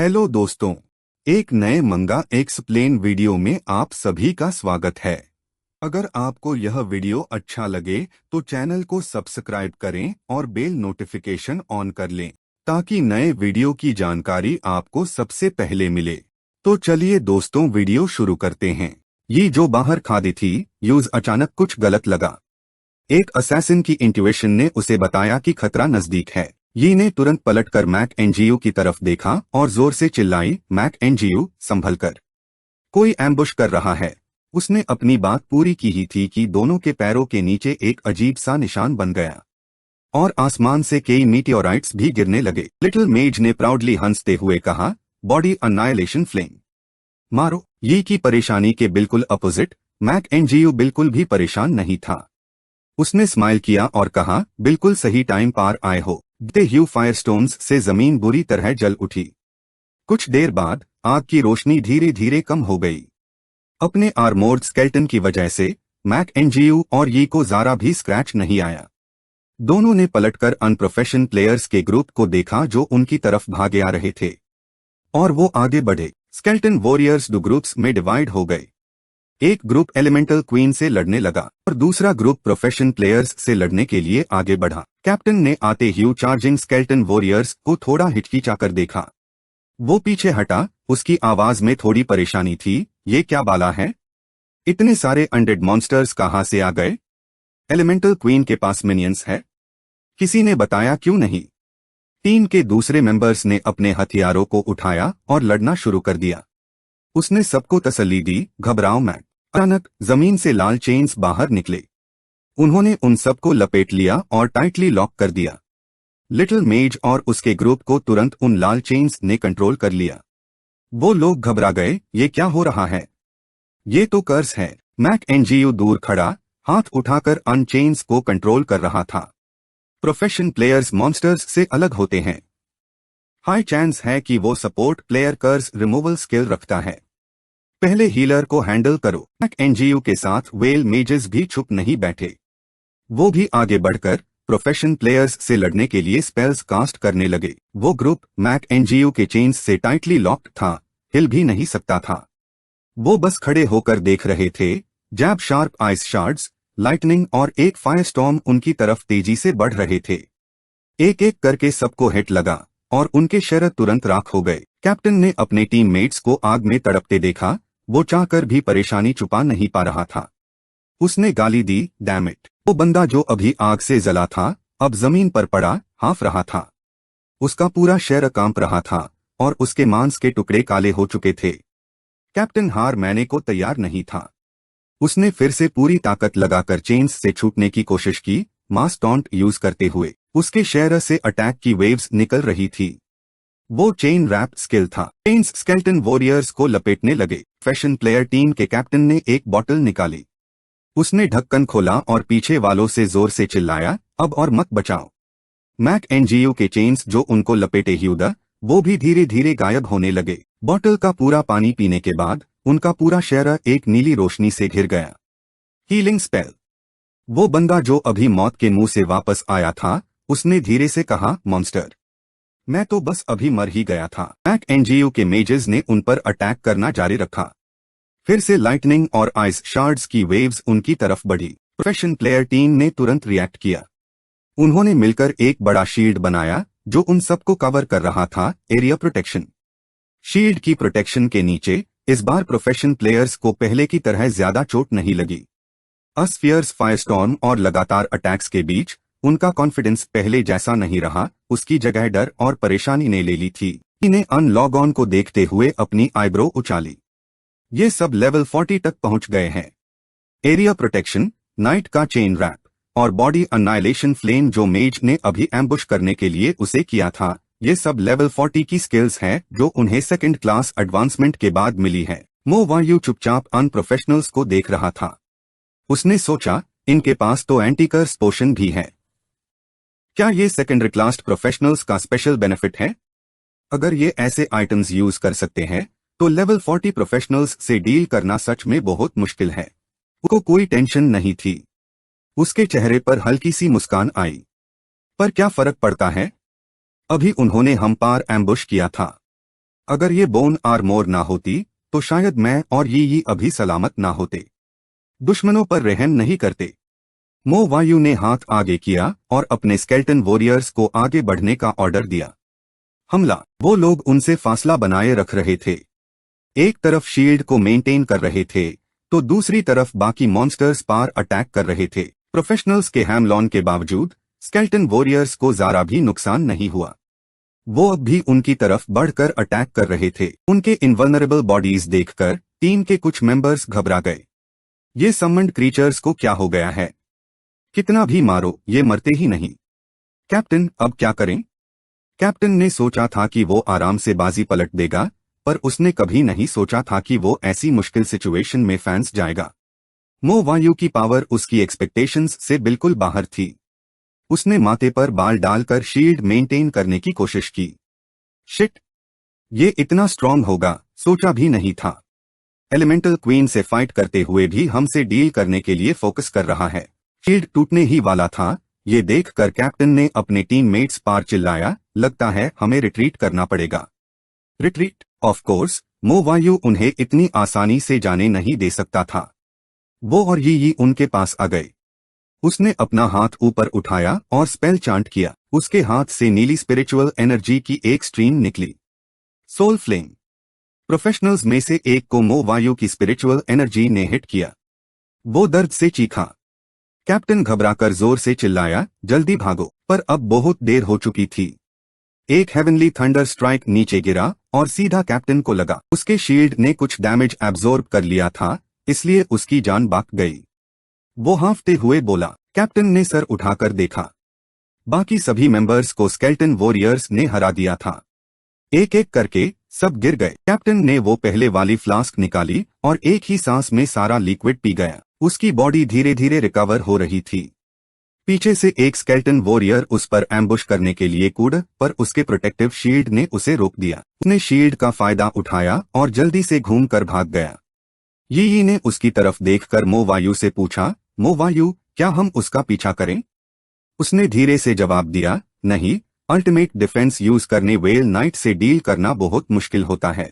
Hello दोस्तों, एक नए मंगा एक्सप्लेन वीडियो में आप सभी का स्वागत है। अगर आपको यह वीडियो अच्छा लगे तो चैनल को सब्सक्राइब करें और बेल नोटिफिकेशन ऑन कर लें ताकि नए वीडियो की जानकारी आपको सबसे पहले मिले। तो चलिए दोस्तों वीडियो शुरू करते हैं। ये जो बाहर खादी थी यूज अचानक कुछ गलत लगा। एक असैसिन की इंट्यूइशन ने उसे बताया कि खतरा नजदीक है। यी ने तुरंत पलटकर मैक एनजीयू की तरफ देखा और जोर से चिल्लाई, मैक एनजीयू संभल कर, कोई एम्बुश कर रहा है। उसने अपनी बात पूरी की ही थी कि दोनों के पैरों के नीचे एक अजीब सा निशान बन गया और आसमान से कई मीटियोराइट्स भी गिरने लगे। लिटिल मेज ने प्राउडली हंसते हुए कहा, बॉडी अन्नाइलेशन फ्लेम मारो। यी की परेशानी के बिल्कुल अपोजिट मैक एनजीयू बिल्कुल भी परेशान नहीं था। उसने स्माइल किया और कहा, बिल्कुल सही टाइम पर आए हो। गिरते ह्यू फायरस्टोन्स से जमीन बुरी तरह जल उठी। कुछ देर बाद आग की रोशनी धीरे धीरे कम हो गई। अपने आर्मोर्ड स्केल्टन की वजह से मैक एनजीयू और यी को जरा भी स्क्रैच नहीं आया। दोनों ने पलटकर अनप्रोफेशनल प्लेयर्स के ग्रुप को देखा जो उनकी तरफ भागे आ रहे थे और वो आगे बढ़े। स्केल्टन वॉरियर्स दो ग्रुप्स में डिवाइड हो गए। एक ग्रुप एलिमेंटल क्वीन से लड़ने लगा और दूसरा ग्रुप प्रोफेशनल प्लेयर्स से लड़ने के लिए आगे बढ़ा। कैप्टन ने आते ह्यू चार्जिंग स्केल्टन वॉरियर्स को थोड़ा हिचकिचाकर देखा। वो पीछे हटा, उसकी आवाज में थोड़ी परेशानी थी। ये क्या बाला है? इतने सारे अनडेड मॉन्स्टर्स कहाँ से आ गए? एलिमेंटल क्वीन के पास मिनियंस है? किसी ने बताया क्यों नहीं? टीम के दूसरे मेंबर्स ने अपने हथियारों को उठाया और लड़ना शुरू कर दिया। उसने सबको तसल्ली दी, घबराओ मैक। अचानक जमीन से लाल चेन्स बाहर निकले। उन्होंने उन सबको लपेट लिया और टाइटली लॉक कर दिया। लिटिल मेज और उसके ग्रुप को तुरंत उन लाल चेन्स ने कंट्रोल कर लिया। वो लोग घबरा गए, ये क्या हो रहा है? ये तो कर्स है। मैक एनजीयू दूर खड़ा हाथ उठाकर अन चेन्स को कंट्रोल कर रहा था। प्रोफेशनल प्लेयर्स मॉन्स्टर्स से अलग होते हैं। हाई चांस है कि वो सपोर्ट प्लेयर कर्स रिमूवल स्किल रखता है। पहले हीलर को हैंडल करो। मैक एनजीयू के साथ वेल मेजेस भी चुप नहीं बैठे। वो भी आगे बढ़कर प्रोफेशनल प्लेयर्स से लड़ने के लिए स्पेल्स कास्ट करने लगे। वो ग्रुप मैक एनजीयू के चेन्स से टाइटली लॉक्ड था, हिल भी नहीं सकता था। वो बस खड़े होकर देख रहे थे। जैब शार्प आइस शार्ड्स, लाइटनिंग और एक फायर स्टॉर्म उनकी तरफ तेजी से बढ़ रहे थे। एक एक करके सबको हिट लगा और उनके शरीर तुरंत राख हो गए। कैप्टन ने अपने टीममेट्स को आग में तड़पते देखा। वो चाहकर भी परेशानी छुपा नहीं पा रहा था। उसने गाली दी, डैम इट। वो बंदा जो अभी आग से जला था अब जमीन पर पड़ा हाँफ रहा था। उसका पूरा शरीर कांप रहा था और उसके मांस के टुकड़े काले हो चुके थे। कैप्टन हार मानने को तैयार नहीं था। उसने फिर से पूरी ताकत लगाकर चेन्स से छूटने की कोशिश की, मास टॉन्ट यूज करते हुए। उसके शरीर से अटैक की वेव्स निकल रही थी। वो चेन रैप स्किल था। चेन्स स्केल्टन वॉरियर्स को लपेटने लगे। फैशन प्लेयर टीम के कैप्टन ने एक बॉटल निकाली। उसने ढक्कन खोला और पीछे वालों से जोर से चिल्लाया, अब और मत बचाओ। मैक एनजीयू के चेन्स जो उनको लपेटे ह्यूदा वो भी धीरे धीरे गायब होने लगे। बॉटल का पूरा पानी पीने के बाद उनका पूरा शरीर एक नीली रोशनी से घिर गया। Healing spell. वो बंदा जो अभी मौत के मुंह से वापस आया था उसने धीरे से कहा, मॉन्स्टर, मैं तो बस अभी मर ही गया था। मैक एनजीयू के मेजेस ने उन पर अटैक करना जारी रखा। फिर से लाइटनिंग और आइस शार्ड्स की वेव्स उनकी तरफ बढ़ी। प्रोफेशनल प्लेयर टीम ने तुरंत रिएक्ट किया। उन्होंने मिलकर एक बड़ा शील्ड बनाया जो उन सबको कवर कर रहा था, एरिया प्रोटेक्शन। शील्ड की प्रोटेक्शन के नीचे इस बार प्रोफेशनल प्लेयर्स को पहले की तरह ज्यादा चोट नहीं लगी। अस्फियर्स फायरस्टॉर्म और लगातार अटैक्स के बीच उनका कॉन्फिडेंस पहले जैसा नहीं रहा। उसकी जगह डर और परेशानी ने ले ली थी। इन्हें अनलॉग ऑन को देखते हुए अपनी आईब्रो उछाली। ये सब लेवल 40 तक पहुंच गए हैं। एरिया प्रोटेक्शन, नाइट का चेन रैप और बॉडी अन्नाइलेशन फ्लेम जो मेज ने अभी एम्बुश करने के लिए उसे किया था, ये सब लेवल 40 की स्किल्स हैं जो उन्हें सेकंड क्लास एडवांसमेंट के बाद मिली है। मो वायु चुपचाप अनप्रोफेशनल्स को देख रहा था। उसने सोचा, इनके पास तो एंटीकर्स पोशन भी है। क्या ये सेकेंडरी क्लास प्रोफेशनल्स का स्पेशल बेनिफिट है? अगर ये ऐसे आइटम्स यूज कर सकते हैं तो लेवल 40 प्रोफेशनल्स से डील करना सच में बहुत मुश्किल है। उसको कोई टेंशन नहीं थी। उसके चेहरे पर हल्की सी मुस्कान आई। पर क्या फर्क पड़ता है? अभी उन्होंने हम पार एम्बुश किया था। अगर ये बोन आर्मोर ना होती तो शायद मैं और ये अभी सलामत ना होते। दुश्मनों पर रहम नहीं करते। मो वायु ने हाथ आगे किया और अपने स्केल्टन वॉरियर्स को आगे बढ़ने का ऑर्डर दिया। हमला। वो लोग उनसे फासला बनाए रख रहे थे। एक तरफ शील्ड को मेंटेन कर रहे थे तो दूसरी तरफ बाकी मॉन्स्टर्स पार अटैक कर रहे थे। प्रोफेशनल्स के हैमलॉन के बावजूद स्केल्टन वॉरियर्स को जरा भी नुकसान नहीं हुआ। वो अब भी उनकी तरफ बढ़कर अटैक कर रहे थे। उनके इनवल्नरेबल बॉडीज देखकर टीम के कुछ मेंबर्स घबरा गए। ये समन्ड क्रीचर्स को क्या हो गया है? कितना भी मारो ये मरते ही नहीं। कैप्टन अब क्या करें? कैप्टन ने सोचा था कि वो आराम से बाजी पलट देगा, पर उसने कभी नहीं सोचा था कि वो ऐसी मुश्किल सिचुएशन में फंस जाएगा। मो वायु की पावर उसकी एक्सपेक्टेशंस से बिल्कुल बाहर थी। उसने माथे पर बाल डालकर शील्ड मेंटेन करने की कोशिश की। शिट! ये इतना स्ट्रांग होगा सोचा भी नहीं था। एलिमेंटल क्वीन से फाइट करते हुए भी हमसे डील करने के लिए फोकस कर रहा है। शील्ड टूटने ही वाला था। ये देखकर कैप्टन ने अपने टीममेट्स पार चिल्लाया, लगता है हमें रिट्रीट करना पड़ेगा। रिट्रीट? ऑफ कोर्स, मो वायु उन्हें इतनी आसानी से जाने नहीं दे सकता था। वो और ये उनके पास आ गए। उसने अपना हाथ ऊपर उठाया और स्पेल चांट किया। उसके हाथ से नीली स्पिरिचुअल एनर्जी की एक स्ट्रीम निकली। Soul flame. प्रोफेशनल्स में से एक को मो वायु की स्पिरिचुअल एनर्जी ने हिट किया। वो दर्द से चीखा। कैप्टन घबराकर जोर से चिल्लाया, जल्दी भागो, पर अब बहुत देर हो चुकी थी। एक हेवनली थंडर स्ट्राइक नीचे गिरा और सीधा कैप्टन को लगा। उसके शील्ड ने कुछ डैमेज एब्जॉर्ब कर लिया था, इसलिए उसकी जान बच गई। वो हाँफते हुए बोला। कैप्टन ने सर उठाकर देखा। बाकी सभी मेंबर्स को स्केल्टन वॉरियर्स ने हरा दिया था। एक एक करके सब गिर गए। कैप्टन ने वो पहले वाली फ्लास्क निकाली और एक ही सांस में सारा लिक्विड पी गया। उसकी बॉडी धीरे धीरे रिकवर हो रही थी। पीछे से एक स्केल्टन वॉरियर उस पर एम्बुश करने के लिए कूदा, पर उसके प्रोटेक्टिव शील्ड ने उसे रोक दिया। उसने शील्ड का फायदा उठाया और जल्दी से घूमकर भाग गया। यी ने उसकी तरफ देखकर मो वायु से पूछा, मो वायु, क्या हम उसका पीछा करें? उसने धीरे से जवाब दिया, नहीं, अल्टीमेट डिफेंस यूज करने वेल नाइट से डील करना बहुत मुश्किल होता है।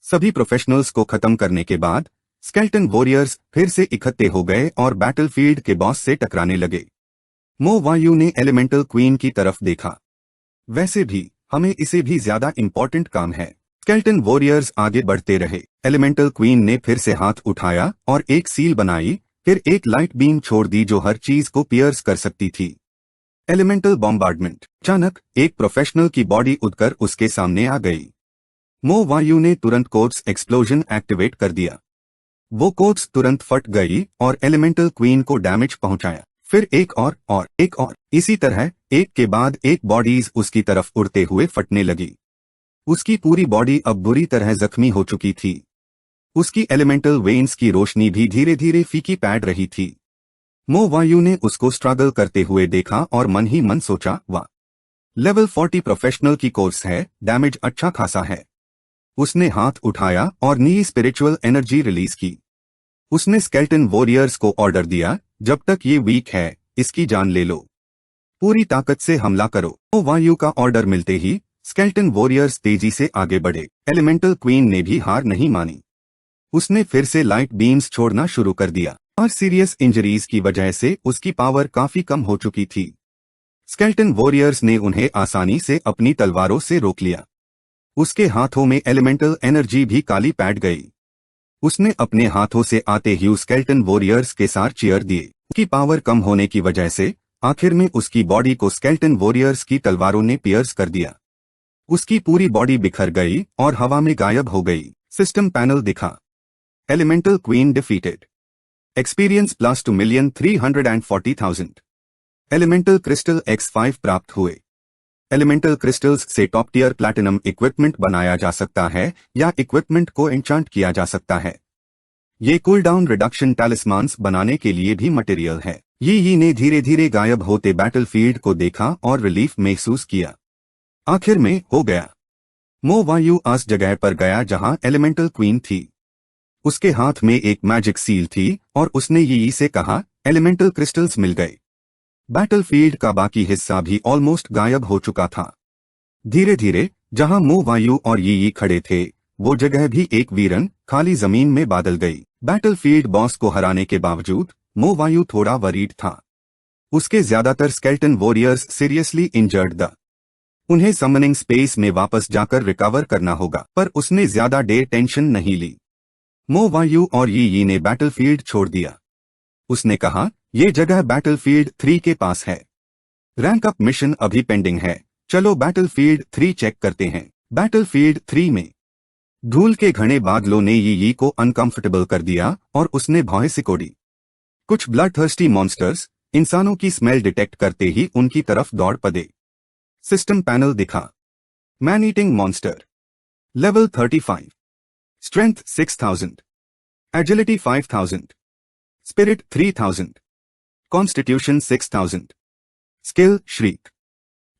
सभी प्रोफेशनल्स को खत्म करने के बाद स्केल्टन वॉरियर्स फिर से इकट्ठे हो गए और बैटलफील्ड के बॉस से टकराने लगे। मो वायु ने एलिमेंटल क्वीन की तरफ देखा। वैसे भी हमें इसे भी ज्यादा इंपॉर्टेंट काम है। स्केल्टन वॉरियर्स आगे बढ़ते रहे। एलिमेंटल क्वीन ने फिर से हाथ उठाया और एक सील बनाई, फिर एक लाइट बीम छोड़ दी जो हर चीज को पियर्स कर सकती थी। Elemental bombardment. अचानक एक प्रोफेशनल की बॉडी उड़कर उसके सामने आ गई। मो वायु ने तुरंत कोर्ट्स एक्सप्लोजन एक्टिवेट कर दिया। वो कोर्ट्स तुरंत फट गई और एलिमेंटल क्वीन को डैमेज पहुंचाया। फिर एक और एक और। इसी तरह एक के बाद एक बॉडीज उसकी तरफ उड़ते हुए फटने लगी। उसकी पूरी बॉडी अब बुरी तरह जख्मी हो चुकी थी। उसकी एलिमेंटल वेन्स की रोशनी भी धीरे धीरे फीकी पड़ रही थी। मो वायु ने उसको स्ट्रगल करते हुए देखा और मन ही मन सोचा, वाह, लेवल 40 प्रोफेशनल की कोर्स है, डैमेज अच्छा खासा है। उसने हाथ उठाया और नी स्पिरिचुअल एनर्जी रिलीज की। उसने स्केल्टन वॉरियर्स को ऑर्डर दिया, जब तक ये वीक है इसकी जान ले लो, पूरी ताकत से हमला करो। मो वायु का ऑर्डर मिलते ही स्केल्टन वॉरियर्स तेजी से आगे बढ़े। एलिमेंटल क्वीन ने भी हार नहीं मानी। उसने फिर से लाइट बीम्स छोड़ना शुरू कर दिया और सीरियस इंजरीज की वजह से उसकी पावर काफी कम हो चुकी थी। स्केल्टन वॉरियर्स ने उन्हें आसानी से अपनी तलवारों से रोक लिया। उसके हाथों में एलिमेंटल एनर्जी भी काली पड़ गई। उसने अपने हाथों से आते ही स्केल्टन वॉरियर्स के साथ चीयर दिए। उसकी पावर कम होने की वजह से आखिर में उसकी बॉडी को स्केल्टन वॉरियर्स की तलवारों ने पियर्स कर दिया। उसकी पूरी बॉडी बिखर गई और हवा में गायब हो गई। सिस्टम पैनल दिखा। Elemental queen defeated. Experience plus 2,340,000। Elemental crystal X5 प्राप्त हुए। एलिमेंटल क्रिस्टल्स से टॉप टियर प्लैटिनम इक्विपमेंट बनाया जा सकता है या इक्विपमेंट को एन्चांट किया जा सकता है। ये कूल डाउन रिडक्शन टैलिस्मान्स बनाने के लिए भी मटेरियल है। यी ने धीरे धीरे गायब होते बैटलफील्ड को देखा और रिलीफ महसूस किया। आखिर में हो गया। मो वायु उस जगह पर गया जहां एलिमेंटल क्वीन थी। उसके हाथ में एक मैजिक सील थी और उसने यी से कहा, एलिमेंटल क्रिस्टल्स मिल गए। बैटलफील्ड का बाकी हिस्सा भी ऑलमोस्ट गायब हो चुका था। धीरे धीरे जहां मो वायु और यी खड़े थे वो जगह भी एक वीरन खाली जमीन में बादल गई। बैटलफील्ड बॉस को हराने के बावजूद मो वायु थोड़ा वरीड था। उसके ज्यादातर स्केल्टन वॉरियर्स सीरियसली इंजर्ड द उन्हें समनिंग स्पेस में वापस जाकर रिकवर करना होगा, पर उसने ज्यादा देर टेंशन नहीं ली। मो वायु और यी ने बैटलफील्ड छोड़ दिया। उसने कहा, ये जगह बैटलफील्ड 3 के पास है। रैंक अप मिशन अभी पेंडिंग है, चलो बैटलफील्ड 3 चेक करते हैं। बैटलफील्ड 3 में धूल के घने बादलों ने यी को अनकंफर्टेबल कर दिया और उसने भौं सिकोड़ी। कुछ ब्लडथर्स्टी मॉन्स्टर्स इंसानों की स्मेल डिटेक्ट करते ही उनकी तरफ दौड़ पड़े। सिस्टम पैनल दिखा। Man eating monster, level 35, strength 6000, agility 5000, spirit 3000, constitution 6000, skill shriek.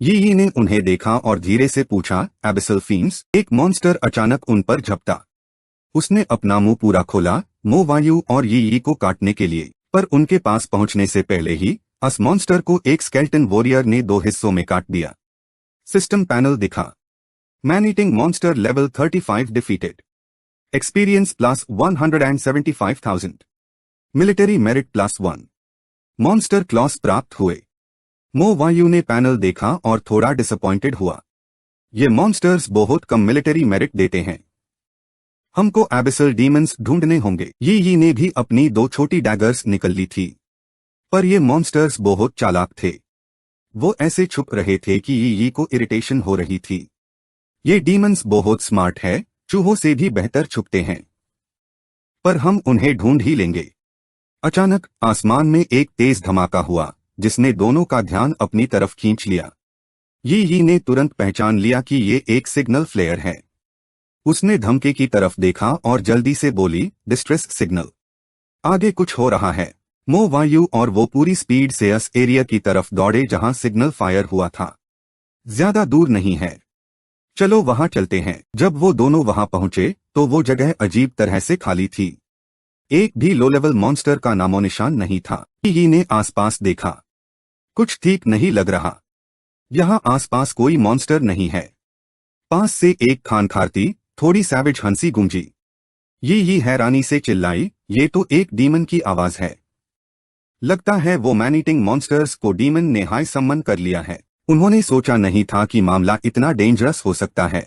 Yi ने उन्हें देखा और धीरे से पूछा, एबिसल फीम्स। एक मॉन्स्टर अचानक उन पर झपटा। उसने अपना मुंह पूरा खोला मो वायु और यी को काटने के लिए, पर उनके पास पहुंचने से पहले ही अस मॉन्स्टर को एक स्केल्टन वॉरियर ने 2 हिस्सों में काट दिया। सिस्टम पैनल दिखा। Man eating monster level 35 defeated, experience plus 175,000, military merit plus 1, monster claws प्राप्त हुए। मो वायु ने पैनल देखा और थोड़ा डिसअपॉइंटेड हुआ। ये मॉन्स्टर्स बहुत कम मिलिट्री मेरिट देते हैं। हमको एबिसल डीमंस ढूंढने होंगे। यी ने भी अपनी 2 छोटी डैगर्स निकल ली थी, पर ये मॉन्स्टर्स बहुत चालाक थे। वो ऐसे छुप रहे थे कि यी को इरिटेशन हो रही थी। ये डीमंस बहुत स्मार्ट है, चूहों से भी बेहतर छुपते हैं, पर हम उन्हें ढूंढ ही लेंगे। अचानक आसमान में एक तेज धमाका हुआ जिसने दोनों का ध्यान अपनी तरफ खींच लिया। यी ने तुरंत पहचान लिया कि ये एक सिग्नल फ्लेयर है। उसने धमके की तरफ देखा और जल्दी से बोली, डिस्ट्रेस सिग्नल, आगे कुछ हो रहा है। मो वायु और वो पूरी स्पीड से उस एरिया की तरफ दौड़े जहां सिग्नल फायर हुआ था। ज्यादा दूर नहीं है, चलो वहां चलते हैं। जब वो दोनों वहां पहुंचे तो वो जगह अजीब तरह से खाली थी। एक भी लो लेवल मॉन्स्टर का नामो निशान नहीं था। यी ने आसपास देखा, कुछ ठीक नहीं लग रहा। यहां आसपास कोई मॉन्स्टर नहीं है। पास से एक खानखारती थोड़ी सैवेज हंसी गूंजी। यी हैरानी से चिल्लाई, ये तो एक डीमन की आवाज है। लगता है वो मैन ईटिंग मॉन्स्टर्स को डीमन ने हाय सम्मन कर लिया है। उन्होंने सोचा नहीं था कि मामला इतना डेंजरस हो सकता है।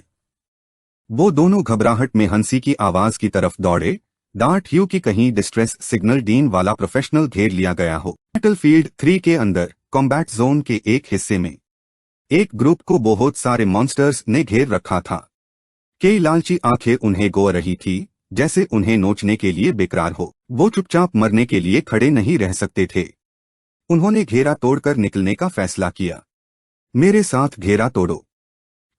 वो दोनों घबराहट में हंसी की आवाज की तरफ दौड़े, डांट ह्यू कि कहीं डिस्ट्रेस सिग्नल डीन वाला प्रोफेशनल घेर लिया गया हो। बैटलफील्ड 3 के अंदर कॉम्बैट जोन के एक हिस्से में एक ग्रुप को बहुत सारे मॉन्स्टर्स ने घेर रखा था। कई लालची आंखें उन्हें गो रही थी, जैसे उन्हें नोचने के लिए बेकरार हो। वो चुपचाप मरने के लिए खड़े नहीं रह सकते थे। उन्होंने घेरा तोड़कर निकलने का फैसला किया। मेरे साथ घेरा तोड़ो।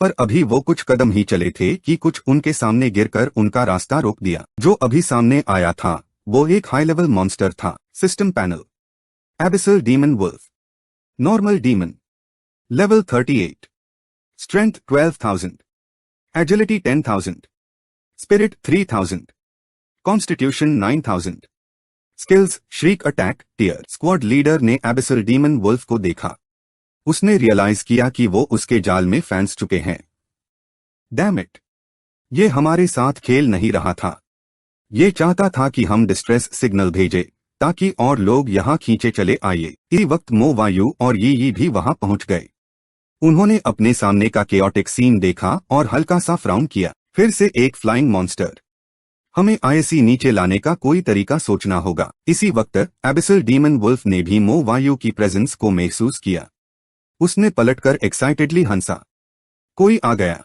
पर अभी वो कुछ कदम ही चले थे कि कुछ उनके सामने गिरकर उनका रास्ता रोक दिया। जो अभी सामने आया था वो एक हाई लेवल मॉन्स्टर था। System panel, abyssal demon wolf, normal demon, level 38, strength 12,000, agility 10,000, spirit 3,000, constitution 9,000, skills shriek attack tier. Squad leader ने एबिसल डीमन वुल्फ को देखा। उसने रियलाइज किया कि वो उसके जाल में फंस चुके हैं। डैम इट, ये हमारे साथ खेल नहीं रहा था। ये चाहता था कि हम डिस्ट्रेस सिग्नल भेजे ताकि और लोग यहाँ खींचे चले आइए। इसी वक्त मो वायु और यी भी वहां पहुंच गए। उन्होंने अपने सामने का केओटिक सीन देखा और हल्का सा फ्राउन किया। फिर से एक फ्लाइंग मॉन्स्टर, हमें आईसी नीचे लाने का कोई तरीका सोचना होगा। इसी वक्त एबिसल डीमन वुल्फ ने भी मो वायु की प्रेजेंस को महसूस किया। उसने पलटकर एक्साइटेडली हंसा। कोई आ गया।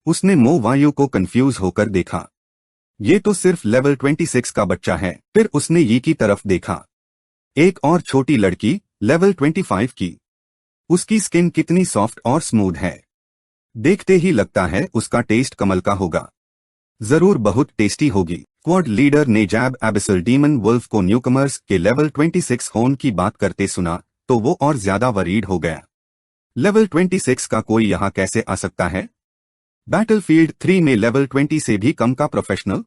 उसने मो वायु को कंफ्यूज होकर देखा। ये तो सिर्फ लेवल 26 का बच्चा है। फिर उसने यी की तरफ देखा। एक और छोटी लड़की लेवल 25 की। उसकी स्किन कितनी सॉफ्ट और स्मूथ है। देखते ही लगता है उसका टेस्ट कमल का होगा। जरूर बहुत टेस्टी होगी। स्क्वाड लीडर ने जैब एबिसल डीमन वुल्फ को न्यूकमर्स के लेवल 26 होने की बात करते सुना तो वो और ज्यादा वरीड हो गया। लेवल 26 का कोई यहाँ कैसे आ सकता है? बैटलफील्ड 3 में लेवल 20 से भी कम का प्रोफेशनल?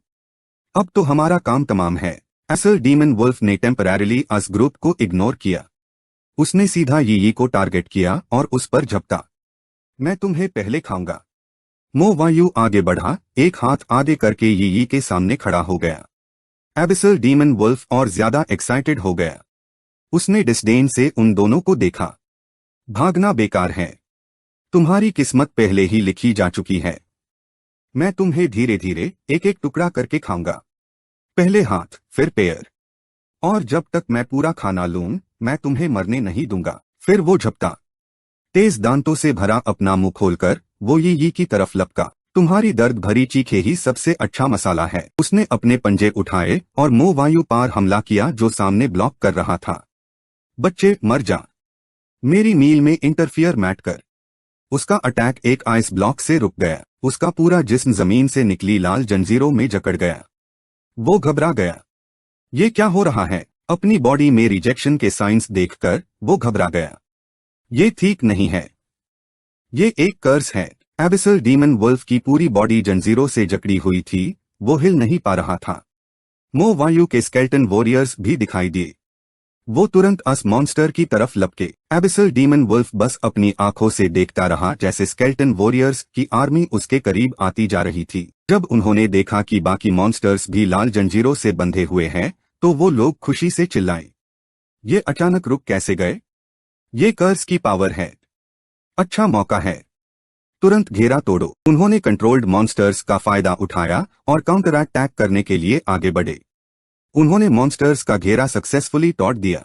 अब तो हमारा काम तमाम है। एबिसल डीमन वुल्फ ने टेम्पररीली अस ग्रुप को इग्नोर किया। उसने सीधा यी को टारगेट किया और उस पर झपटा। मैं तुम्हें पहले खाऊंगा। मो वायु आगे बढ़ा, एक हाथ आगे करके यी के सामने खड़ा हो गया। एबिसल डीमन वुल्फ और ज्यादा एक्साइटेड हो गया। उसने डिस्डेन से उन दोनों को देखा। भागना बेकार है, तुम्हारी किस्मत पहले ही लिखी जा चुकी है। मैं तुम्हें धीरे धीरे एक एक टुकड़ा करके खाऊंगा, पहले हाथ फिर पैर, और जब तक मैं पूरा खाना लूं मैं तुम्हें मरने नहीं दूंगा। फिर वो झपटा, तेज दांतों से भरा अपना मुंह खोलकर वो यी की तरफ लपका। तुम्हारी दर्द भरी चीखें ही सबसे अच्छा मसाला है। उसने अपने पंजे उठाए और मो वायु पार हमला किया जो सामने ब्लॉक कर रहा था। बच्चे मर जा, मेरी मील में इंटरफियर मैट कर। उसका अटैक एक आइस ब्लॉक से रुक गया। उसका पूरा जिस्म जमीन से निकली लाल जंजीरों में जकड़ गया। वो घबरा गया। ये क्या हो रहा है? अपनी बॉडी में रिजेक्शन के साइंस देखकर वो घबरा गया। ये ठीक नहीं है, ये एक कर्स है। एबिसल डीमन वुल्फ की पूरी बॉडी जंजीरों से जकड़ी हुई थी, वो हिल नहीं पा रहा था। मो वायु के स्केल्टन वॉरियर्स भी दिखाई दिए। वो तुरंत अस मॉन्स्टर की तरफ लपके। एबिसल डीमन वुल्फ बस अपनी आंखों से देखता रहा जैसे स्केल्टन वॉरियर्स की आर्मी उसके करीब आती जा रही थी। जब उन्होंने देखा कि बाकी मॉन्स्टर्स भी लाल जंजीरों से बंधे हुए हैं तो वो लोग खुशी से चिल्लाए। ये अचानक रुक कैसे गए? ये कर्स की पावर है, अच्छा मौका है, तुरंत घेरा तोड़ो। उन्होंने कंट्रोल्ड मॉन्स्टर्स का फायदा उठाया और काउंटर अटैक करने के लिए आगे बढ़े। उन्होंने मॉन्स्टर्स का घेरा सक्सेसफुली तोड़ दिया।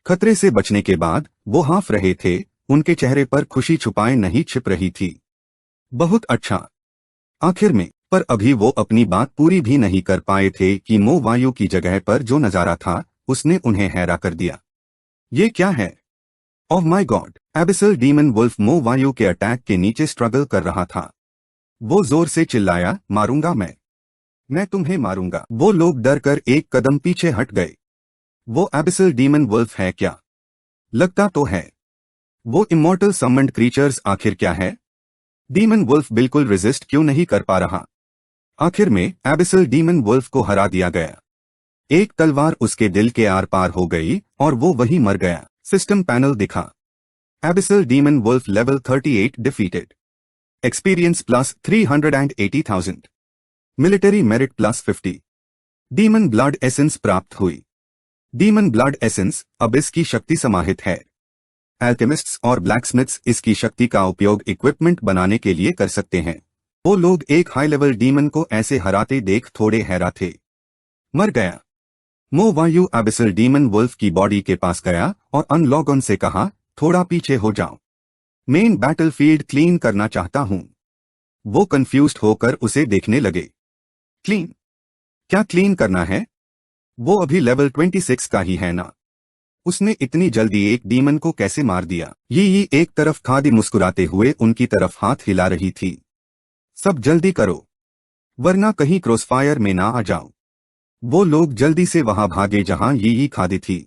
खतरे से बचने के बाद वो हाँफ रहे थे, उनके चेहरे पर खुशी छुपाए नहीं छिप रही थी। बहुत अच्छा, आखिर में। पर अभी वो अपनी बात पूरी भी नहीं कर पाए थे कि मो वायु की जगह पर जो नजारा था उसने उन्हें हैरा कर दिया। ये क्या है? Oh my God! Abyssal demon wolf मो वायु के अटैक के नीचे स्ट्रगल कर रहा था। वो जोर से चिल्लाया, मारूंगा मैं तुम्हें मारूंगा। वो लोग डर कर एक कदम पीछे हट गए। वो एबिसल डीमन वुल्फ है क्या? लगता तो है। वो इमॉर्टल समन्ड क्रीचर्स आखिर क्या है? डीमन वुल्फ बिल्कुल रेजिस्ट क्यों नहीं कर पा रहा? आखिर में एबिसल डीमन वुल्फ को हरा दिया गया। एक तलवार उसके दिल के आर पार हो गई और वो वहीं मर गया। सिस्टम पैनल दिखा। Abyssal demon wolf level 38 defeated. Experience plus 380,000। Military merit plus 50। Demon blood essence प्राप्त हुई। डीमन ब्लड एसेंस अब इसकी शक्ति समाहित है। एल्केमिस्ट्स और ब्लैकस्मिथ्स इसकी शक्ति का उपयोग इक्विपमेंट बनाने के लिए कर सकते हैं। वो लोग एक हाई लेवल डीमन को ऐसे हराते देख थोड़े हैरान थे। मर गया। मो वायु एबिसल डीमन वुल्फ की बॉडी के पास गया और अनलॉगन से कहा, थोड़ा पीछे हो जाओ, मेन बैटलफील्ड क्लीन करना चाहता हूं। वो कंफ्यूज्ड होकर उसे देखने लगे। क्लीन? क्या क्लीन करना है? वो अभी लेवल 26 का ही है ना। उसने इतनी जल्दी एक डीमन को कैसे मार दिया? ये एक तरफ खादी मुस्कुराते हुए उनकी तरफ हाथ हिला रही थी। सब जल्दी करो, वरना कहीं क्रॉसफायर में ना आ जाओ। वो लोग जल्दी से वहां भागे जहां ये खादी थी।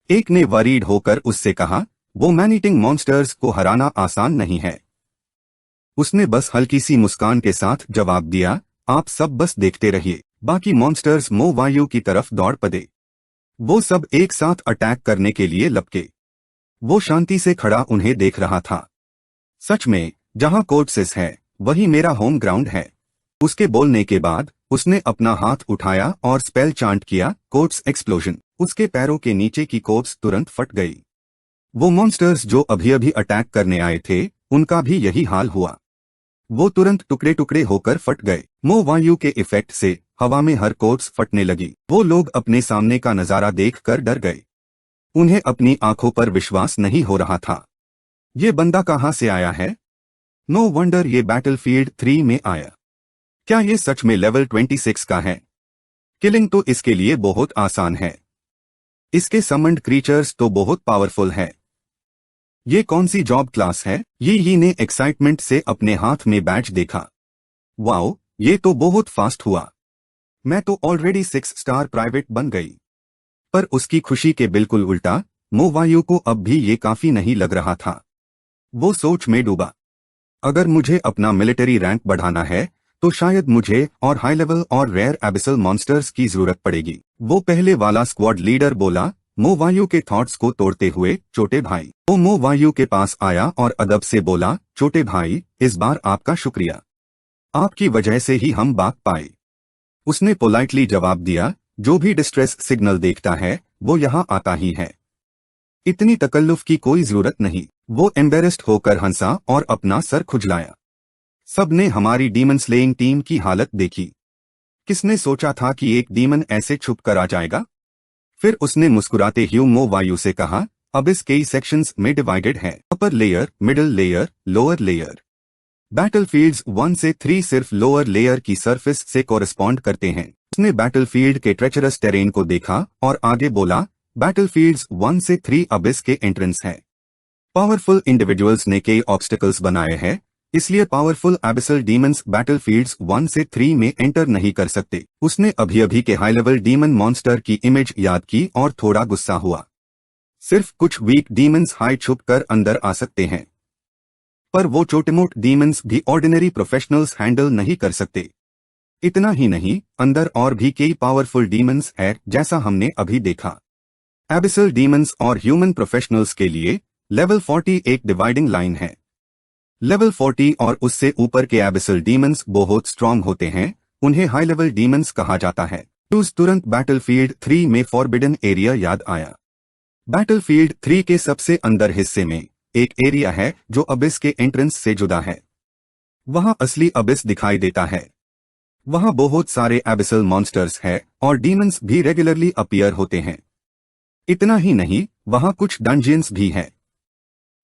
एक ने वरीड होकर उससे कहा, वो मैन ईटिंग मॉन्स्टर्स को हराना आसान नहीं है। उसने बस हल्की सी मुस्कान के साथ जवाब दिया, आप सब बस देखते रहिए। बाकी मॉन्स्टर्स मो वायु की तरफ दौड़ पड़े। वो सब एक साथ अटैक करने के लिए लपके। वो शांति से खड़ा उन्हें देख रहा था। सच में, जहां कोर्ट्सिस है वही मेरा होम ग्राउंड है। उसके बोलने के बाद उसने अपना हाथ उठाया और स्पेल चांट किया, कोर्ट्स एक्सप्लोजन। उसके पैरों के नीचे की कोर्ट्स तुरंत फट गई। वो मॉन्स्टर्स जो अभी अभी अटैक करने आए थे उनका भी यही हाल हुआ। वो तुरंत टुकड़े टुकड़े होकर फट गए। मो वायु के इफेक्ट से हवा में हर कोर्ट्स फटने लगी। वो लोग अपने सामने का नजारा देखकर डर गए। उन्हें अपनी आंखों पर विश्वास नहीं हो रहा था। ये बंदा कहां से आया है? नो वंडर ये बैटलफील्ड 3 में आया। क्या ये सच में लेवल 26 का है? किलिंग तो इसके लिए बहुत आसान है। इसके समन्ड क्रीचर्स तो बहुत पावरफुल है। ये कौन सी जॉब क्लास है? ये ने एक्साइटमेंट से अपने हाथ में बैच देखा। वाओ, ये तो बहुत फास्ट हुआ। मैं तो ऑलरेडी 6 स्टार प्राइवेट बन गई। पर उसकी खुशी के बिल्कुल उल्टा, मो वायु को अब भी ये काफी नहीं लग रहा था। वो सोच में डूबा। अगर मुझे अपना मिलिट्री रैंक बढ़ाना है तो शायद मुझे और हाई लेवल और रेयर एबिसल मॉन्स्टर्स की जरूरत पड़ेगी। वो पहले वाला स्क्वाड लीडर बोला, मो वायु के थॉट्स को तोड़ते हुए, छोटे भाई। वो मो वायु के पास आया और अदब से बोला, छोटे भाई, इस बार आपका शुक्रिया। आपकी वजह से ही हम भाग पाए। उसने पोलाइटली जवाब दिया, जो भी डिस्ट्रेस सिग्नल देखता है वो यहाँ आता ही है। इतनी तकल्लुफ की कोई जरूरत नहीं। वो एम्बेरेस्ड होकर हंसा और अपना सर खुजलाया। सबने हमारी डीमन स्लेइंग टीम की हालत देखी। किसने सोचा था कि एक डीमन ऐसे छुप कर आ जाएगा? फिर उसने मुस्कुराते ह्यू मो वायु से कहा, अब इस कई सेक्शंस में डिवाइडेड है, upper layer, middle layer, lower layer. Battlefields 1 से 3 सिर्फ लोअर लेयर की सरफेस से कोरेस्पॉन्ड करते हैं। उसने बैटलफील्ड के ट्रेचरस टेरेन को देखा और आगे बोला, बैटलफील्ड्स 1 से 3 अबिस के एंट्रेंस है। पावरफुल इंडिविजुअल्स ने कई ऑब्स्टिकल्स बनाए हैं, इसलिए पावरफुल एबिसल डीमंस बैटलफील्ड्स 1 से 3 में एंटर नहीं कर सकते। उसने अभी अभी के हाई लेवल डीमन मॉन्स्टर की इमेज याद की और थोड़ा गुस्सा हुआ। सिर्फ कुछ वीक डीमंस हाइड छुप कर अंदर आ सकते हैं, पर वो छोटे-मोट डीमंस भी ऑर्डिनरी प्रोफेशनल्स हैंडल नहीं कर सकते। इतना ही नहीं, अंदर और भी कई पावरफुल डीमंस है, जैसा हमने अभी देखा। एबिसल डीमंस और ह्यूमन प्रोफेशनल्स के लिए लेवल 40 एक डिवाइडिंग लाइन है। लेवल 40 और उससे ऊपर के एबिसल डीमंस बहुत स्ट्रांग होते हैं, उन्हें हाई लेवल डीमंस कहा जाता है। तुरंत बैटलफील्ड 3 में फॉरबिडन एरिया याद आया। बैटलफील्ड 3 के सबसे अंदर हिस्से में एक एरिया है जो अबिस के एंट्रेंस से जुदा है। वहां असली अबिस दिखाई देता है। वहां बहुत सारे एबिसल मॉन्स्टर्स हैं और डीमंस भी रेगुलरली अपीयर होते हैं। इतना ही नहीं, वहां कुछ डंजियंस भी हैं।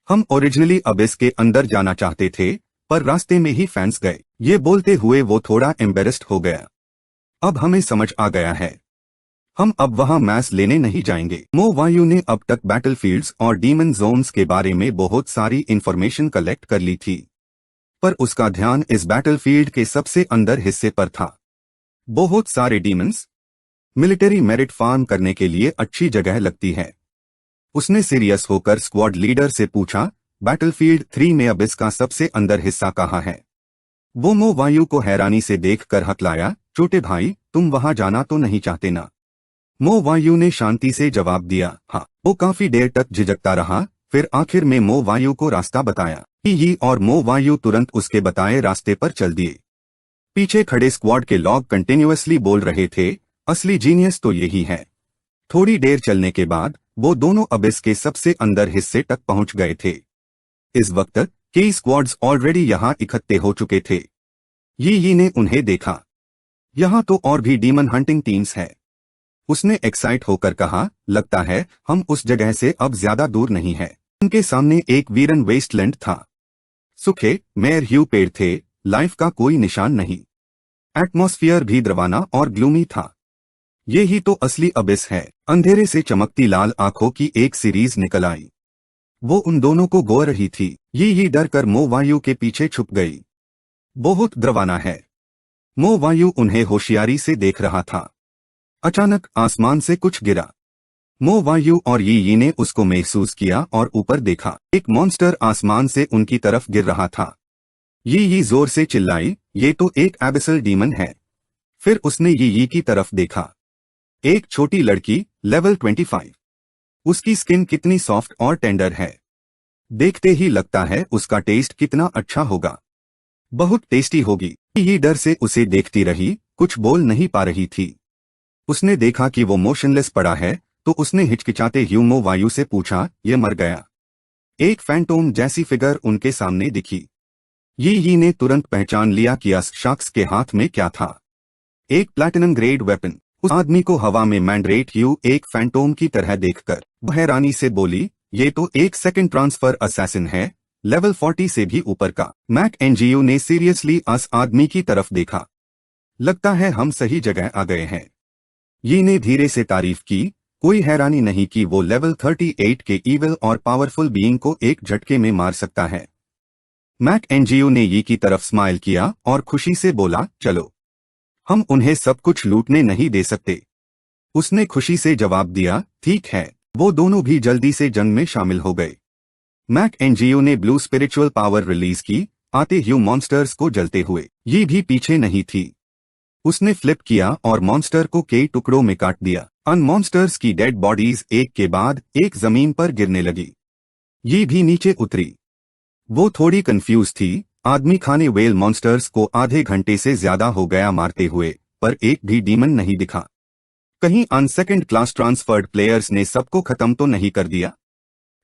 हम ओरिजिनली अबिस के अंदर जाना चाहते थे, पर रास्ते में ही फंस गए। ये बोलते हुए वो थोड़ा एम्बेरेस्ड हो गया। अब हमें समझ आ गया है, हम अब वहां मैस लेने नहीं जाएंगे। मो वायु ने अब तक बैटलफील्ड्स और डीमन जोन्स के बारे में बहुत सारी इंफॉर्मेशन कलेक्ट कर ली थी, पर उसका ध्यान इस बैटलफील्ड के सबसे अंदर हिस्से पर था। बहुत सारे डीमंस, मिलिट्री मेरिट फार्म करने के लिए अच्छी जगह लगती है। उसने सीरियस होकर स्क्वाड लीडर से पूछा, बैटलफील्ड 3 में अबिस का सबसे अंदर हिस्सा कहाँ है? वो मो वायु को हैरानी से देखकर हकलाया, छोटे भाई, तुम वहां जाना तो नहीं चाहते ना? मो वायु ने शांति से जवाब दिया, हाँ। वो काफी देर तक झिझकता रहा, फिर आखिर में मो वायु को रास्ता बताया। ही और मो वायु तुरंत उसके बताए रास्ते पर चल दिए। पीछे खड़े स्क्वाड के लॉग कंटिन्यूअसली बोल रहे थे, असली जीनियस तो यही है। थोड़ी देर चलने के बाद वो दोनों अबिस के सबसे अंदर हिस्से तक पहुंच गए थे। इस वक्त कई स्क्वाड्स ऑलरेडी यहां इकट्ठे हो चुके थे। यी ने उन्हें देखा। यहां तो और भी डीमन हंटिंग टीम्स है। उसने एक्साइट होकर कहा, लगता है हम उस जगह से अब ज्यादा दूर नहीं है। उनके सामने एक वीरन वेस्टलैंड था। सूखे मेयर ह्यू पेड़ थे, लाइफ का कोई निशान नहीं। एटमॉस्फियर भी द्रवाना और ग्लूमी था। ये ही तो असली अबिस है। अंधेरे से चमकती लाल आंखों की एक सीरीज निकल आई। वो उन दोनों को गो रही थी। ये डर कर मो वायु के पीछे छुप गई। बहुत द्रवाना है। मो वायु उन्हें होशियारी से देख रहा था। अचानक आसमान से कुछ गिरा। मो वायु और ये ने उसको महसूस किया और ऊपर देखा। एक मॉन्स्टर आसमान से उनकी तरफ गिर रहा था। ये जोर से चिल्लाई, ये तो एक एबिसल डीमन है। फिर उसने ये की तरफ देखा। एक छोटी लड़की, लेवल 25। उसकी स्किन कितनी सॉफ्ट और टेंडर है। देखते ही लगता है उसका टेस्ट कितना अच्छा होगा। बहुत टेस्टी होगी। ये डर से उसे देखती रही, कुछ बोल नहीं पा रही थी। उसने देखा कि वो मोशनलेस पड़ा है, तो उसने हिचकिचाते ह्यूमो वायु से पूछा, ये मर गया? एक फैंटोम जैसी फिगर उनके सामने दिखी। ये ने तुरंत पहचान लिया कि उस शख्स के हाथ में क्या था। एक प्लैटिनम ग्रेड वेपन। उस आदमी को हवा में मैंड्रेट ह्यू एक फैंटोम की तरह देखकर हैरानी से बोली, ये तो एक सेकंड ट्रांसफर असैसिन है, लेवल 40 से भी ऊपर का। मैक एनजीओ ने सीरियसली उस आदमी की तरफ देखा। लगता है हम सही जगह आ गए हैं। ये ने धीरे से तारीफ की। कोई हैरानी नहीं कि वो लेवल 38 के ईविल और पावरफुल बीइंग को एक झटके में मार सकता है। मैक एनजीओ ने ये की तरफ स्माइल किया और खुशी से बोला, चलो, हम उन्हें सब कुछ लूटने नहीं दे सकते। उसने खुशी से जवाब दिया, ठीक है। वो दोनों भी जल्दी से जंग में शामिल हो गए। मैक एनजीओ ने ब्लू स्पिरिचुअल पावर रिलीज की, आते ह्यू मॉन्स्टर्स को जलते हुए। ये भी पीछे नहीं थी। उसने फ्लिप किया और मॉन्स्टर को कई टुकड़ों में काट दिया। अन मॉन्स्टर्स की डेड बॉडीज एक के बाद एक जमीन पर गिरने लगी। ये भी नीचे उतरी। वो थोड़ी कंफ्यूज थी, आदमी खाने वेल मॉन्स्टर्स को आधे घंटे से ज्यादा हो गया मारते हुए, पर एक भी डीमन नहीं दिखा। कहीं अन सेकंड क्लास ट्रांसफर्ड प्लेयर्स ने सबको खत्म तो नहीं कर दिया?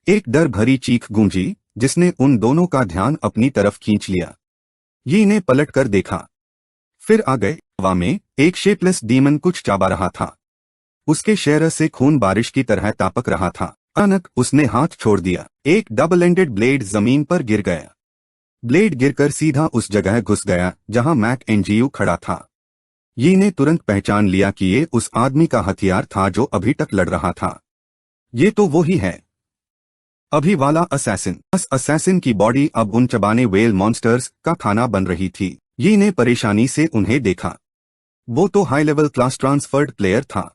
एक डर भरी चीख गूंजी जिसने उन दोनों का ध्यान अपनी तरफ खींच लिया। ये ने पलट कर देखा, फिर आ गए। हवा में एक शेपलेस डीमन कुछ चाबा रहा था। उसके शहर से खून बारिश की तरह तापक रहा था। अचानक उसने हाथ छोड़ दिया। एक डबल एंडेड ब्लेड जमीन पर गिर गया। ब्लेड गिरकर सीधा उस जगह घुस गया जहां मैक एनजीयू खड़ा था। ये ने तुरंत पहचान लिया कि ये उस आदमी का हथियार था जो अभी तक लड़ रहा था। ये तो वो ही है, अभी वाला असैसिन। उस असैसिन की बॉडी अब उन चबाने वेल मॉन्स्टर्स का खाना बन रही थी। ये ने परेशानी से उन्हें देखा। वो तो high level class transferred player था,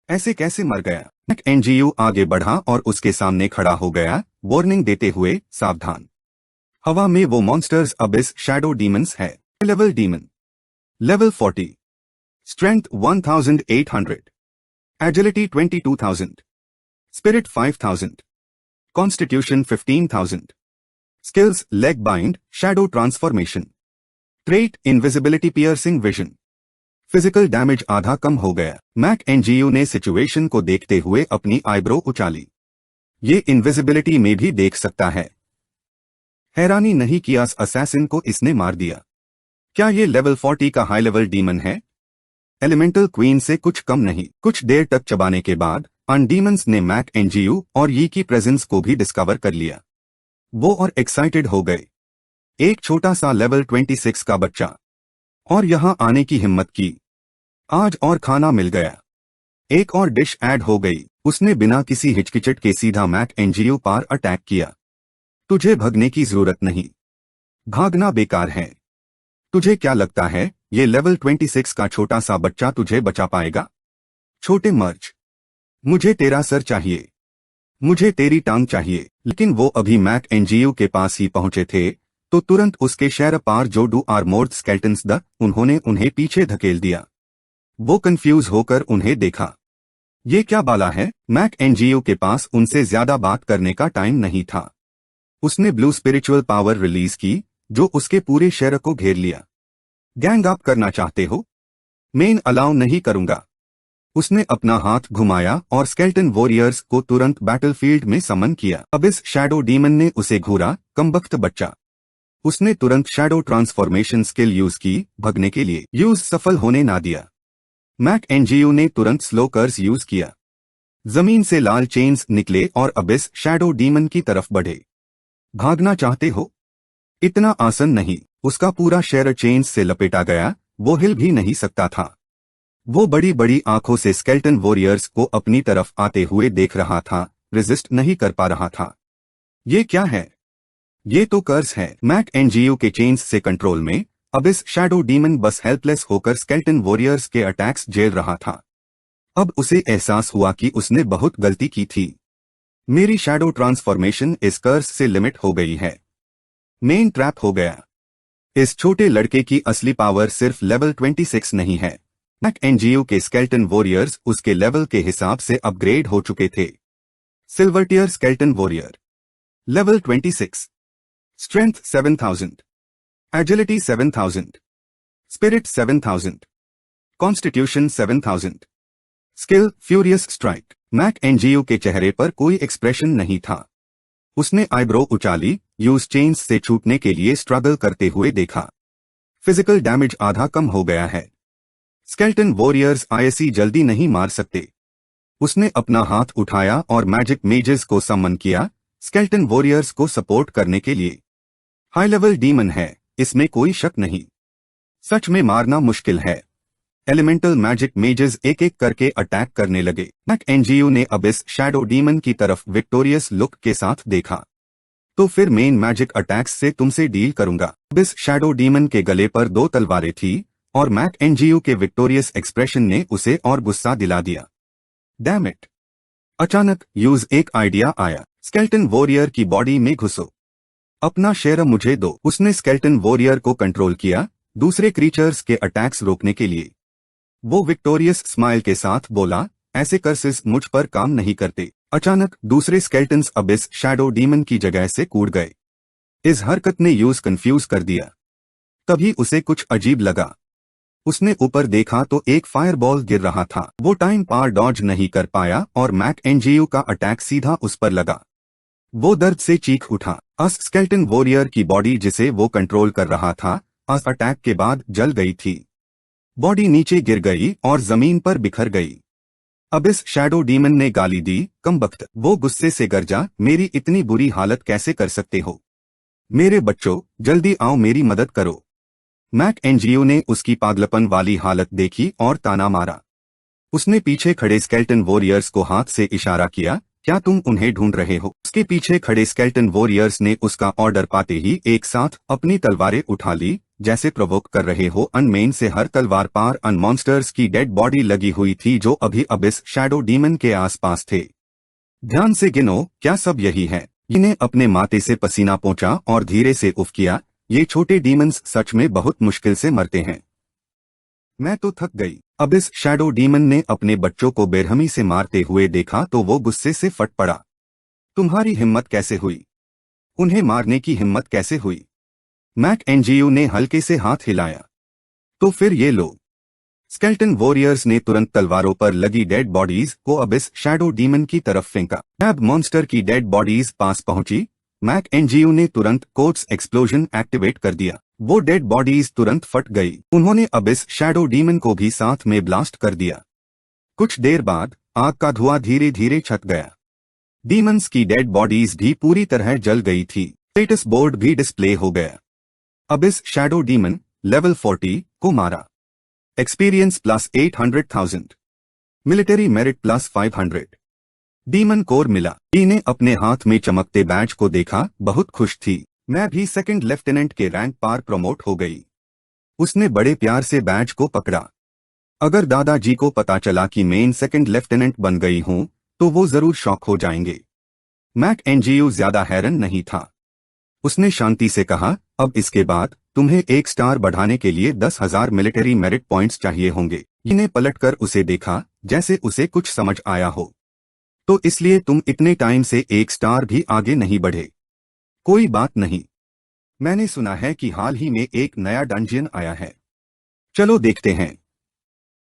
ऐसे कैसे मर गया? मैक एनजीयू आगे बढ़ा और उसके सामने खड़ा हो गया, वार्निंग देते हुए, सावधान। हवा में वो मॉन्स्टर्स अबिस शैडो डीमंस है। Level demon, level 40, strength 1800, agility 22,000, spirit 5,000, constitution 15,000, skills leg bind, shadow transformation, trait invisibility piercing vision, physical damage आधा कम हो गया। मैक एनजीयू ने सिचुएशन को देखते हुए अपनी आईब्रो उछाली। ये इनविजिबिलिटी में भी देख सकता है। हैरानी नहीं कि इस असैसिन को इसने मार दिया। क्या ये लेवल 40 का हाई लेवल डीमन है? एलिमेंटल क्वीन से कुछ कम नहीं। कुछ देर तक चबाने के बाद अन डीमंस ने मैक एनजीयू और यी की प्रेजेंस को भी डिस्कवर कर लिया। वो और एक्साइटेड हो गए। एक छोटा सा लेवल 26 का बच्चा, और यहां आने की हिम्मत की। आज और खाना मिल गया। एक और डिश ऐड हो गई। उसने बिना किसी हिचकिचट के सीधा मैक एनजीयू पर अटैक किया। तुझे भगने की जरूरत नहीं, भागना बेकार है। तुझे क्या लगता है ये लेवल 26 का छोटा सा बच्चा तुझे बचा पाएगा? छोटे मर्च, मुझे तेरा सर चाहिए, मुझे तेरी टांग चाहिए। लेकिन वो अभी मैक एनजीयू के पास ही पहुंचे थे तो तुरंत उसके शहर पार जो डू आर्मोर्ड स्केल्टन्स द उन्होंने उन्हें पीछे धकेल दिया। वो कंफ्यूज होकर उन्हें देखा। ये क्या बाला है? मैक एनजीयू के पास उनसे ज्यादा बात करने का टाइम नहीं था। उसने ब्लू स्पिरिचुअल पावर रिलीज की जो उसके पूरे शहर को घेर लिया। गैंग अप करना चाहते हो? मैं अलाउ नहीं करूंगा। उसने अपना हाथ घुमाया और स्केल्टन वॉरियर्स को तुरंत बैटलफील्ड में समन किया। अब इस शैडो डीमन ने उसे घूरा, कमबख्त बच्चा। उसने तुरंत शैडो ट्रांसफॉर्मेशन स्किल यूज की, भगने के लिए। यूज सफल होने ना दिया। मैक एनजीयू ने तुरंत स्लो कर्स यूज किया। जमीन से लाल चेन्स निकले और अबिस शैडो डीमन की तरफ बढ़े। भागना चाहते हो? इतना आसान नहीं। उसका पूरा शहर चेन्स से लपेटा गया, वो हिल भी नहीं सकता था। वो बड़ी बड़ी आंखों से स्केल्टन वॉरियर्स को अपनी तरफ आते हुए देख रहा था, रेजिस्ट नहीं कर पा रहा था। ये क्या है? ये तो कर्स है। मैक एनजीयू के चेन्स से कंट्रोल में अबिस शैडो डीमन बस हेल्पलेस होकर स्केल्टन वॉरियर्स के अटैक्स झेल रहा था। अब उसे एहसास हुआ कि उसने बहुत गलती की थी। मेरी शैडो ट्रांसफॉर्मेशन इस कर्स से लिमिट हो गई है। मेन ट्रैप हो गया। इस छोटे लड़के की असली पावर सिर्फ लेवल 26 नहीं है। मैक एनजीयू के स्केल्टन वॉरियर्स उसके लेवल के हिसाब से अपग्रेड हो चुके थे। Silver tier skeleton warrior, level 26, strength 7,000, agility 7,000, spirit 7,000, constitution 7,000, skill furious strike. Mac Ngu के चेहरे पर कोई एक्सप्रेशन नहीं था। उसने आईब्रो उछाली, यूज चेन्स से छूटने के लिए स्ट्रगल करते हुए देखा। फिजिकल डैमेज आधा कम हो गया है। स्केल्टन वॉरियर्स ऐसी जल्दी नहीं मार सकते। उसने अपना हाथ उठाया और मैजिक मेजेस को समन किया, स्केल्टन वॉरियर्स को सपोर्ट करने के लिए। हाई लेवल डीमन है, इसमें कोई शक नहीं। सच में मारना मुश्किल है। एलिमेंटल मैजिक मेजेस एक एक करके अटैक करने लगे। मैक एनजीयू ने अब इस शैडो डीमन की तरफ विक्टोरियस लुक के साथ देखा। तो फिर मेन मैजिक अटैक्स से तुमसे डील करूंगा। अब इस शैडो डीमन के गले पर 2 तलवारें थी और मैक एनजीयू के विक्टोरियस एक्सप्रेशन ने उसे और गुस्सा दिला दिया। Damn it! अचानक यूज एक आइडिया आया। स्केल्टन वॉरियर की बॉडी में घुसो। अपना शेर मुझे दो। उसने स्केल्टन वॉरियर को कंट्रोल किया, दूसरे क्रीचर्स के अटैक्स रोकने के लिए। वो विक्टोरियस स्माइल के साथ बोला, ऐसे कर्सेस मुझ पर काम नहीं करते। अचानक दूसरे स्केल्टन्स अबिस शैडो डीमन की जगह से कूद गए। इस हरकत ने यूज कंफ्यूज कर दिया। तभी उसे कुछ अजीब लगा। उसने ऊपर देखा तो एक फायरबॉल गिर रहा था। वो टाइम पार डॉज नहीं कर पाया और मैक एनजीयू का अटैक सीधा उस पर लगा। वो दर्द से चीख उठा। अस स्केल्टन वॉरियर की बॉडी जिसे वो कंट्रोल कर रहा था अस अटैक के बाद जल गई थी। बॉडी नीचे गिर गई और जमीन पर बिखर गई। अब इस शैडो डीमन ने गाली दी, कमबख्त। वो गुस्से से गरजा, मेरी इतनी बुरी हालत कैसे कर सकते हो? मेरे बच्चों, जल्दी आओ, मेरी मदद करो। मैक एनजीओ ने उसकी पागलपन वाली हालत देखी और ताना मारा। उसने पीछे खड़े स्केल्टन वॉरियर्स को हाथ से इशारा किया, क्या तुम उन्हें ढूंढ रहे हो? उसके पीछे खड़े स्केल्टन वॉरियर्स ने उसका ऑर्डर पाते ही एक साथ अपनी तलवारें उठा ली, जैसे प्रोवोक कर रहे हो। अनमेन से हर तलवार पार अन मॉन्स्टर्स की डेड बॉडी लगी हुई थी जो अभी अबिस शैडो डीमन के आसपास थे। ध्यान से गिनो, क्या सब यही है? इन्हें अपने माथे से पसीना पहुंचा और धीरे से उफ किया। ये छोटे डीमंस सच में बहुत मुश्किल से मरते हैं। मैं तो थक गई। अब इस शैडो डीमन ने अपने बच्चों को बेरहमी से मारते हुए देखा तो वो गुस्से से फट पड़ा। तुम्हारी हिम्मत कैसे हुई? उन्हें मारने की हिम्मत कैसे हुई? मैक एनजीयू ने हल्के से हाथ हिलाया। तो फिर ये लो। स्केल्टन वॉरियर्स ने तुरंत तलवारों पर लगी डेड बॉडीज को अबिस शैडो डीमन की तरफ फेंका। जब मॉन्स्टर की डेड बॉडीज पास पहुंची, मैक एनजीयू ने तुरंत कोट्स एक्सप्लोजन एक्टिवेट कर दिया। वो डेड बॉडीज तुरंत फट गई। उन्होंने अबिस शैडो डीमन को भी साथ में ब्लास्ट कर दिया। कुछ देर बाद आग का धुआं धीरे धीरे छट गया। डीमंस की डेड बॉडीज भी पूरी तरह जल गई थी। स्टेटस बोर्ड भी डिस्प्ले हो गया। अबिस शैडो डीमन लेवल 40 को मारा। Experience plus 800,000, military merit plus 500, demon core मिला। डी ने अपने हाथ में चमकते बैज को देखा, बहुत खुश थी। मैं भी सेकंड लेफ्टिनेंट के रैंक पार प्रमोट हो गई। उसने बड़े प्यार से बैज को पकड़ा। अगर दादाजी को पता चला कि मैं सेकंड लेफ्टिनेंट बन गई हूं तो वो जरूर शॉक हो जाएंगे। मैक एनजीयू ज्यादा हैरान नहीं था। उसने शांति से कहा, अब इसके बाद तुम्हें 1 स्टार बढ़ाने के लिए 10,000 मिलिट्री मेरिट पॉइंट्स चाहिए होंगे। इन्हें पलटकर उसे देखा, जैसे उसे कुछ समझ आया हो। तो इसलिए तुम इतने टाइम से 1 स्टार भी आगे नहीं बढ़े। कोई बात नहीं। मैंने सुना है कि हाल ही में एक नया डंजियन आया है। चलो देखते हैं।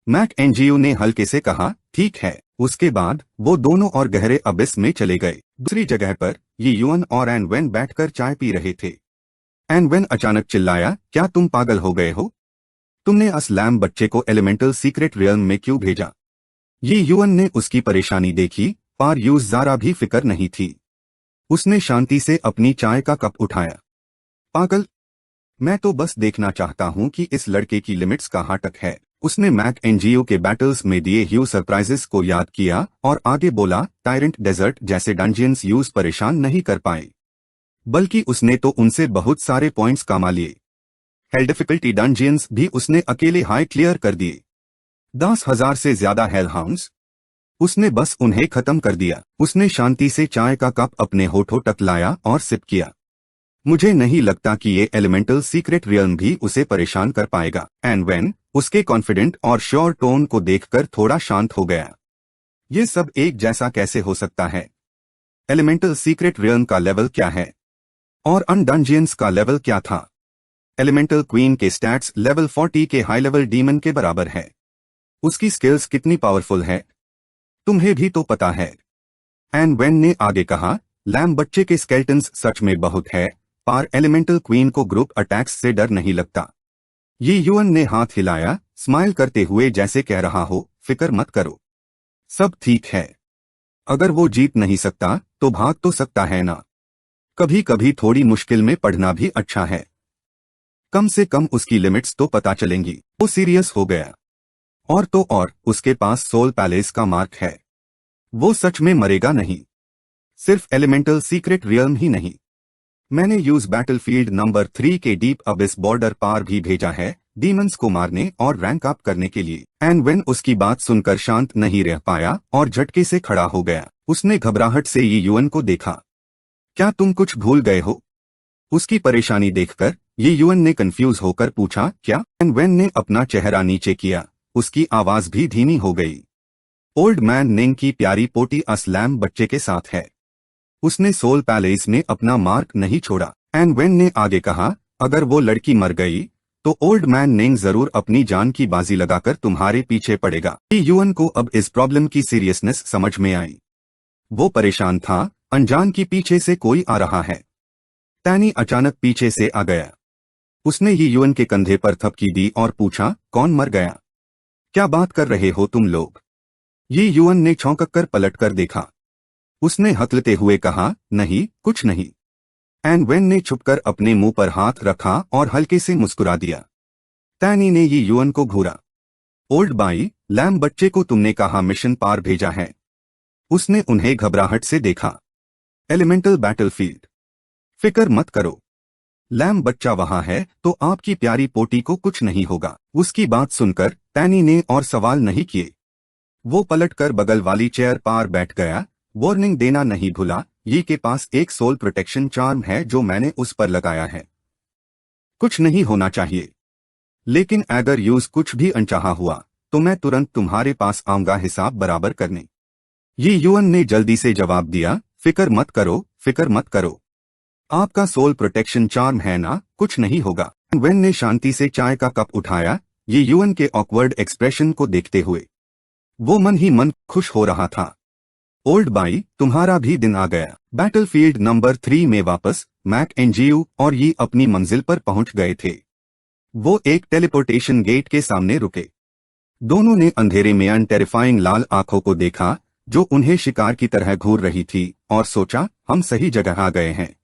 मैक एनजीयू ने हल्के से कहा, ठीक है। उसके बाद वो दोनों और गहरे अबिस में चले गए। दूसरी जगह पर ये युअन और एनवेन बैठकर चाय पी रहे थे। एनवेन अचानक चिल्लाया, क्या तुम पागल हो गए हो? तुमने असलैम बच्चे को एलिमेंटल सीक्रेट रियल्म में क्यों भेजा? ये युअन ने उसकी परेशानी देखी, पर यूज जरा भी फिक्र नहीं थी। उसने शांति से अपनी चाय का कप उठाया। पागल, मैं तो बस देखना चाहता हूं कि इस लड़के की लिमिट्स कहाँ तक है। उसने मैक एनजीओ के बैटल्स में दिए ह्यू सरप्राइजेस को याद किया और आगे बोला, टायरेंट डेजर्ट जैसे डंजियंस यूज परेशान नहीं कर पाए, बल्कि उसने तो उनसे बहुत सारे पॉइंट्स कमा लिए। हेल डिफिकल्टी डंजियंस भी उसने अकेले हाई क्लियर कर दिए। 10,000 से ज्यादा हेल हाउंड्स, उसने बस उन्हें खत्म कर दिया। उसने शांति से चाय का कप अपने होठों तक लाया और सिप किया। मुझे नहीं लगता कि ये एलिमेंटल सीक्रेट रियल्म भी उसे परेशान कर पाएगा। एनवेन उसके कॉन्फिडेंट और श्योर टोन को देखकर थोड़ा शांत हो गया। ये सब एक जैसा कैसे हो सकता है? एलिमेंटल सीक्रेट रियल्म का लेवल क्या है और अन डंजियंस का लेवल क्या था? एलिमेंटल क्वीन के स्टैट्स लेवल 40 के हाई लेवल डीमन के बराबर है। उसकी स्किल्स कितनी पावरफुल है तुम्हें भी तो पता है। एनवेन ने आगे कहा, लैम बच्चे के स्केल्टन्स सच में बहुत है, पर एलिमेंटल क्वीन को ग्रुप अटैक्स से डर नहीं लगता। ये युअन ने हाथ हिलाया, स्माइल करते हुए जैसे कह रहा हो, फिक्र मत करो, सब ठीक है। अगर वो जीत नहीं सकता तो भाग तो सकता है ना। कभी कभी थोड़ी मुश्किल में पढ़ना भी अच्छा है। कम से कम उसकी लिमिट्स तो पता चलेंगी। वो सीरियस हो गया। और तो और उसके पास सोल पैलेस का मार्क है। वो सच में मरेगा नहीं। सिर्फ एलिमेंटल सीक्रेट रियल्म ही नहीं, मैंने यूज बैटलफील्ड नंबर 3 के डीप अबिस बॉर्डर पार भी भेजा है, डीमंस को मारने और रैंक अप करने के लिए। एनवेन उसकी बात सुनकर शांत नहीं रह पाया और झटके से खड़ा हो गया। उसने घबराहट से ये युअन को देखा। क्या तुम कुछ भूल गए हो? उसकी परेशानी देखकर ये युअन ने कंफ्यूज होकर पूछा, क्या? एनवेन ने अपना चेहरा नीचे किया, उसकी आवाज भी धीमी हो गई। ओल्ड मैन निंग की प्यारी पोटी असलैम बच्चे के साथ है। उसने सोल पैलेस में अपना मार्क नहीं छोड़ा। एन वेन ने आगे कहा, अगर वो लड़की मर गई तो ओल्ड मैन नेंग जरूर अपनी जान की बाजी लगाकर तुम्हारे पीछे पड़ेगा। युअन को अब इस प्रॉब्लम की सीरियसनेस समझ में आई। वो परेशान था, अनजान की पीछे से कोई आ रहा है। टैनी अचानक पीछे से आ गया। उसने युअन के कंधे पर थपकी दी और पूछा, कौन मर गया? क्या बात कर रहे हो तुम लोग? युअन ने चौंककर पलटकर देखा। उसने हकलते हुए कहा, नहीं, कुछ नहीं। एन वेन ने छुपकर अपने मुंह पर हाथ रखा और हल्के से मुस्कुरा दिया। टैनी ने युअन को घूरा। ओल्ड बाई, लैम बच्चे को तुमने कहा मिशन पार भेजा है? उसने उन्हें घबराहट से देखा। Elemental battlefield. फिक्र मत करो, लैम बच्चा वहां है तो आपकी प्यारी पोटी को कुछ नहीं होगा। उसकी बात सुनकर टैनी ने और सवाल नहीं किए। वो पलटकर बगल वाली चेयर पर बैठ गया। वार्निंग देना नहीं भूला, के पास एक सोल प्रोटेक्शन चार्म है जो मैंने उस पर लगाया है। कुछ नहीं होना चाहिए, लेकिन अगर यूज कुछ भी अनचाहा हुआ तो मैं तुरंत तुम्हारे पास आऊंगा हिसाब बराबर करने। युअन ने जल्दी से जवाब दिया, फिक्र मत करो, फिक्र मत करो। आपका सोल प्रोटेक्शन चार्म है ना, कुछ नहीं होगा। वेन ने शांति से चाय का कप उठाया, युअन के ऑकवर्ड एक्सप्रेशन को देखते हुए। वो मन ही मन खुश हो रहा था। ओल्ड बाई, तुम्हारा भी दिन आ गया। बैटलफील्ड नंबर 3 में वापस मैक एंजियो और अपनी मंजिल पर पहुंच गए थे। वो एक टेलीपोर्टेशन गेट के सामने रुके। दोनों ने अंधेरे में अन टेरिफाइंग लाल आंखों को देखा जो उन्हें शिकार की तरह घूर रही थी, और सोचा, हम सही जगह आ गए हैं।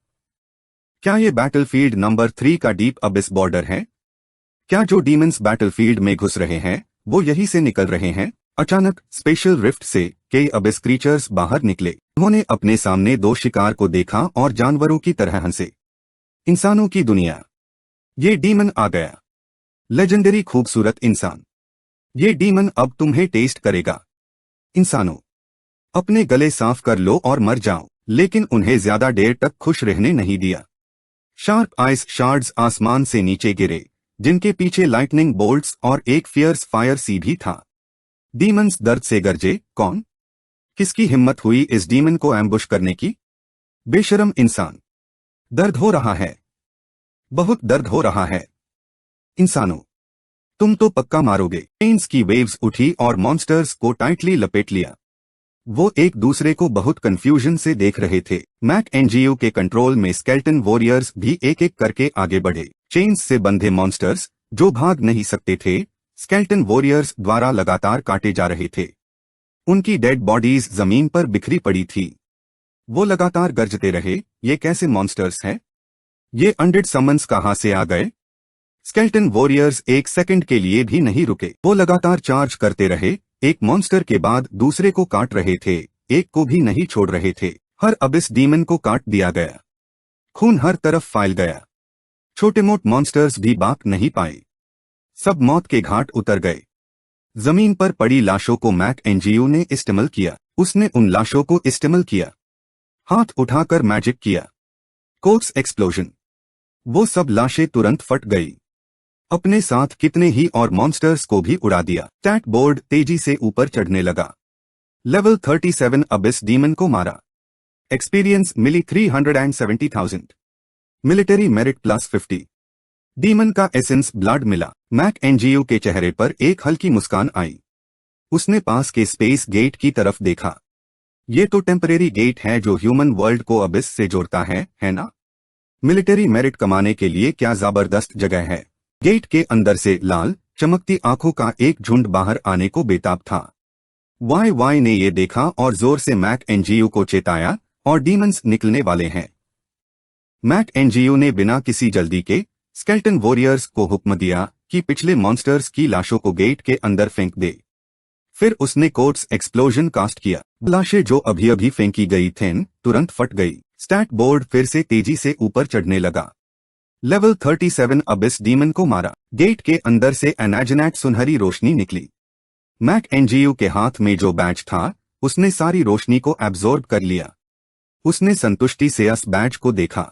क्या ये बैटलफील्ड नंबर 3 का डीप अबिस बॉर्डर है? क्या जो डीमंस बैटलफील्ड में घुस रहे हैं वो यहीं से निकल रहे हैं? अचानक स्पेशल रिफ्ट से कई अबिस क्रीचर्स बाहर निकले। उन्होंने अपने सामने दो शिकार को देखा और जानवरों की तरह हंसे। इंसानों की दुनिया। ये डीमन आ गया। लेजेंडरी खूबसूरत इंसान। ये डीमन अब तुम्हें टेस्ट करेगा। इंसानों, अपने गले साफ कर लो और मर जाओ। लेकिन उन्हें ज्यादा देर तक खुश रहने नहीं दिया। शार्प आइस शार्ड्स आसमान से नीचे गिरे, जिनके पीछे लाइटनिंग बोल्ट्स और एक फियर्स फायर सी भी था। डीमंस दर्द से गरजे, कौन? किसकी हिम्मत हुई इस डीमन को एम्बुश करने की? बेशरम इंसान। दर्द हो रहा है, बहुत दर्द हो रहा है। इंसानों, तुम तो पक्का मारोगे। पेन्स की वेव्स उठी और मॉन्स्टर्स को टाइटली लपेट लिया। वो एक दूसरे को बहुत कंफ्यूजन से देख रहे थे। मैक एनजीओ के कंट्रोल में स्केल्टन वॉरियर्स भी एक एक करके आगे बढ़े। चेन्स से बंधे मॉन्स्टर्स जो भाग नहीं सकते थे, स्केल्टन वॉरियर्स द्वारा लगातार काटे जा रहे थे। उनकी डेड बॉडीज जमीन पर बिखरी पड़ी थी। वो लगातार गरजते रहे, ये कैसे मॉन्स्टर्स हैं? ये अनडेड समन्स कहां से आ गए? स्केल्टन वॉरियर्स एक सेकंड के लिए भी नहीं रुके। वो लगातार चार्ज करते रहे, एक मॉन्स्टर के बाद दूसरे को काट रहे थे, एक को भी नहीं छोड़ रहे थे। हर अबिस डीमन को काट दिया गया। खून हर तरफ फैल गया। छोटे मोटे मॉन्स्टर्स भी बाक नहीं पाए। सब मौत के घाट उतर गए। जमीन पर पड़ी लाशों को मैक एनजीओ ने इस्तेमाल किया। उसने उन लाशों को इस्तेमाल किया, हाथ उठाकर मैजिक किया। Quotes explosion. वो सब लाशें तुरंत फट गई। अपने साथ कितने ही और मॉन्स्टर्स को भी उड़ा दिया। स्टैट बोर्ड तेजी से ऊपर चढ़ने लगा। लेवल 37 अबिस डीमन को मारा। एक्सपीरियंस मिली 370,000। Military merit +50। डीमन का एसेंस ब्लड मिला। मैक एनजीओ के चेहरे पर एक हल्की मुस्कान आई। उसने पास के स्पेस गेट की तरफ देखा। ये तो टेम्परेरी गेट है जो ह्यूमन वर्ल्ड को अबिस से जोड़ता है ना? मिलिट्री मेरिट कमाने के लिए क्या जबरदस्त जगह है। गेट के अंदर से लाल चमकती आंखों का एक झुंड बाहर आने को बेताब था। वाई ने ये देखा और जोर से मैक एनजीओ को चेताया, और डीमंस निकलने वाले हैं। मैक एनजीओ ने बिना किसी जल्दी के स्केल्टन वॉरियर्स को हुक्म दिया कि पिछले मॉन्स्टर्स की लाशों को गेट के अंदर फेंक दे। फिर उसने कोट्स एक्सप्लोजन कास्ट किया। लाशें जो अभी अभी फेंकी गई थीं तुरंत फट गई। स्टैट बोर्ड फिर से तेजी से ऊपर चढ़ने लगा। लेवल 37 अबिस डीमन को मारा। गेट के अंदर से एनाजनैट सुनहरी रोशनी निकली। मैक एनजीओ के हाथ में जो बैज था उसने सारी रोशनी को एब्जॉर्ब कर लिया। उसने संतुष्टि से उस बैज को देखा।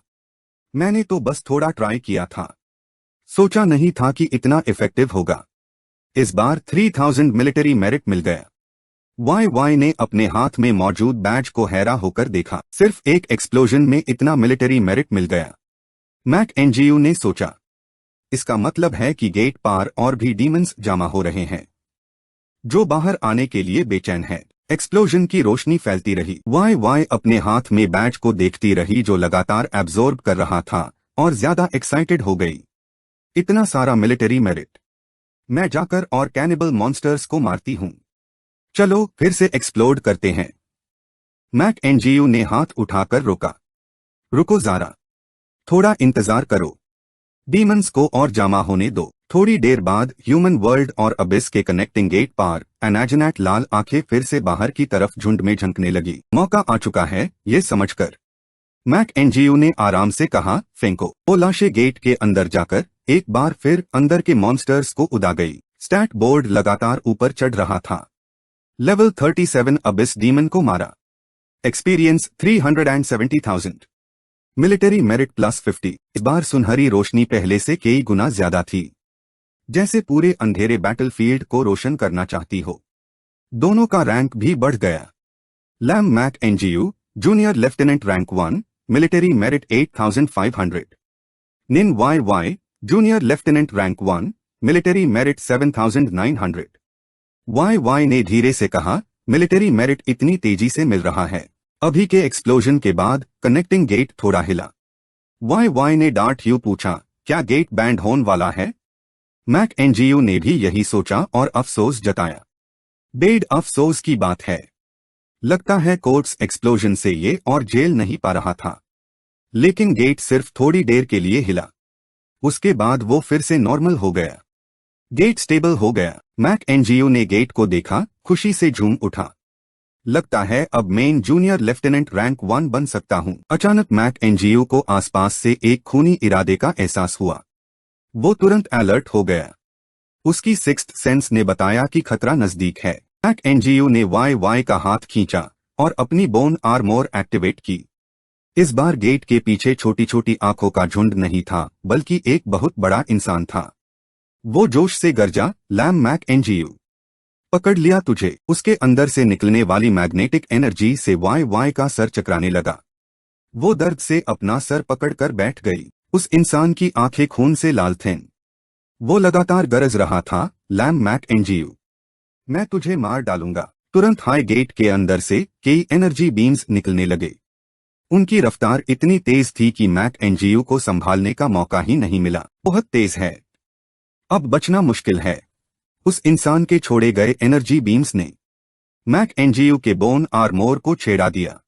मैंने तो बस थोड़ा ट्राई किया था, सोचा नहीं था कि इतना इफेक्टिव होगा। इस बार 3000 मिलिट्री मेरिट मिल गया। वाई ने अपने हाथ में मौजूद बैज को हैरा होकर देखा। सिर्फ एक एक्सप्लोजन में इतना मिलिट्री मेरिट मिल गया। मैक एनजीयू ने सोचा, इसका मतलब है कि गेट पार और भी डीमंस जमा हो रहे हैं जो बाहर आने के लिए बेचैन है। एक्सप्लोजन की रोशनी फैलती रही। वाई अपने हाथ में बैच को देखती रही जो लगातार एब्जॉर्ब कर रहा था और ज्यादा एक्साइटेड हो गई। इतना सारा मिलिट्री मेरिट, मैं जाकर और कैनिबल मॉन्स्टर्स को मारती हूं। चलो फिर से एक्सप्लोड करते हैं। मैक एनजीयू ने हाथ उठाकर रोका। रुको ज़ारा, थोड़ा इंतजार करो, डीमंस को और जमा होने दो। थोड़ी देर बाद ह्यूमन वर्ल्ड और अबिस के कनेक्टिंग गेट पार एनाजनेट लाल आंखें फिर से बाहर की तरफ झुंड में झंकने लगी। मौका आ चुका है ये समझकर मैक एनजीयू ने आराम से कहा, फेंको। वो लाशें गेट के अंदर जाकर एक बार फिर अंदर के मॉन्स्टर्स को उड़ा गई। स्टैट बोर्ड लगातार ऊपर चढ़ रहा था। लेवल 37 अबिस डीमन को मारा। एक्सपीरियंस 370,000। Military merit +50। इस बार सुनहरी रोशनी पहले से कई गुना ज्यादा थी, जैसे पूरे अंधेरे बैटलफील्ड को रोशन करना चाहती हो। दोनों का रैंक भी बढ़ गया। Lam Mac Ngu junior lieutenant rank 1, military merit 8,500। Nin Y junior lieutenant rank 1, military merit 7,900। Y ने धीरे से कहा, मिलिट्री मेरिट इतनी तेजी से मिल रहा है। अभी के एक्सप्लोजन के बाद कनेक्टिंग गेट थोड़ा हिला। वाई ने डांट ह्यू पूछा, क्या गेट बैंड होने वाला है? मैक एनजीयू ने भी यही सोचा और अफसोस जताया। बेड अफसोस की बात है। लगता है कोर्ट्स एक्सप्लोजन से ये और जेल नहीं पा रहा था। लेकिन गेट सिर्फ थोड़ी देर के लिए हिला, उसके बाद वो फिर से नॉर्मल हो गया। गेट स्टेबल हो गया। मैक एनजीयू ने गेट को देखा, खुशी से झूम उठा। लगता है अब मेन जूनियर लेफ्टिनेंट रैंक 1 बन सकता हूं। अचानक मैक एनजीयू को आसपास से एक खूनी इरादे का एहसास हुआ। वो तुरंत अलर्ट हो गया। उसकी सिक्स्थ सेंस ने बताया कि खतरा नजदीक है। मैक एनजीयू ने वाई का हाथ खींचा और अपनी बोन आर्मोर एक्टिवेट की। इस बार गेट के पीछे छोटी छोटी आंखों का झुंड नहीं था, बल्कि एक बहुत बड़ा इंसान था। वो जोश से गरजा, लैम मैक एनजीयू, पकड़ लिया तुझे। उसके अंदर से निकलने वाली मैग्नेटिक एनर्जी से वाई का सर चकराने लगा। वो दर्द से अपना सर पकड़कर बैठ गई। उस इंसान की आंखें खून से लाल थीं। वो लगातार गरज रहा था, लैम मैक एनजीयू, मैं तुझे मार डालूंगा। तुरंत हाई गेट के अंदर से कई एनर्जी बीम्स निकलने लगे। उनकी रफ्तार इतनी तेज थी कि मैक एनजीयू को संभालने का मौका ही नहीं मिला। बहुत तेज है, अब बचना मुश्किल है। उस इंसान के छोड़े गए एनर्जी बीम्स ने मैक एनजीयू के बोन आर्मोर को छेड़ा दिया।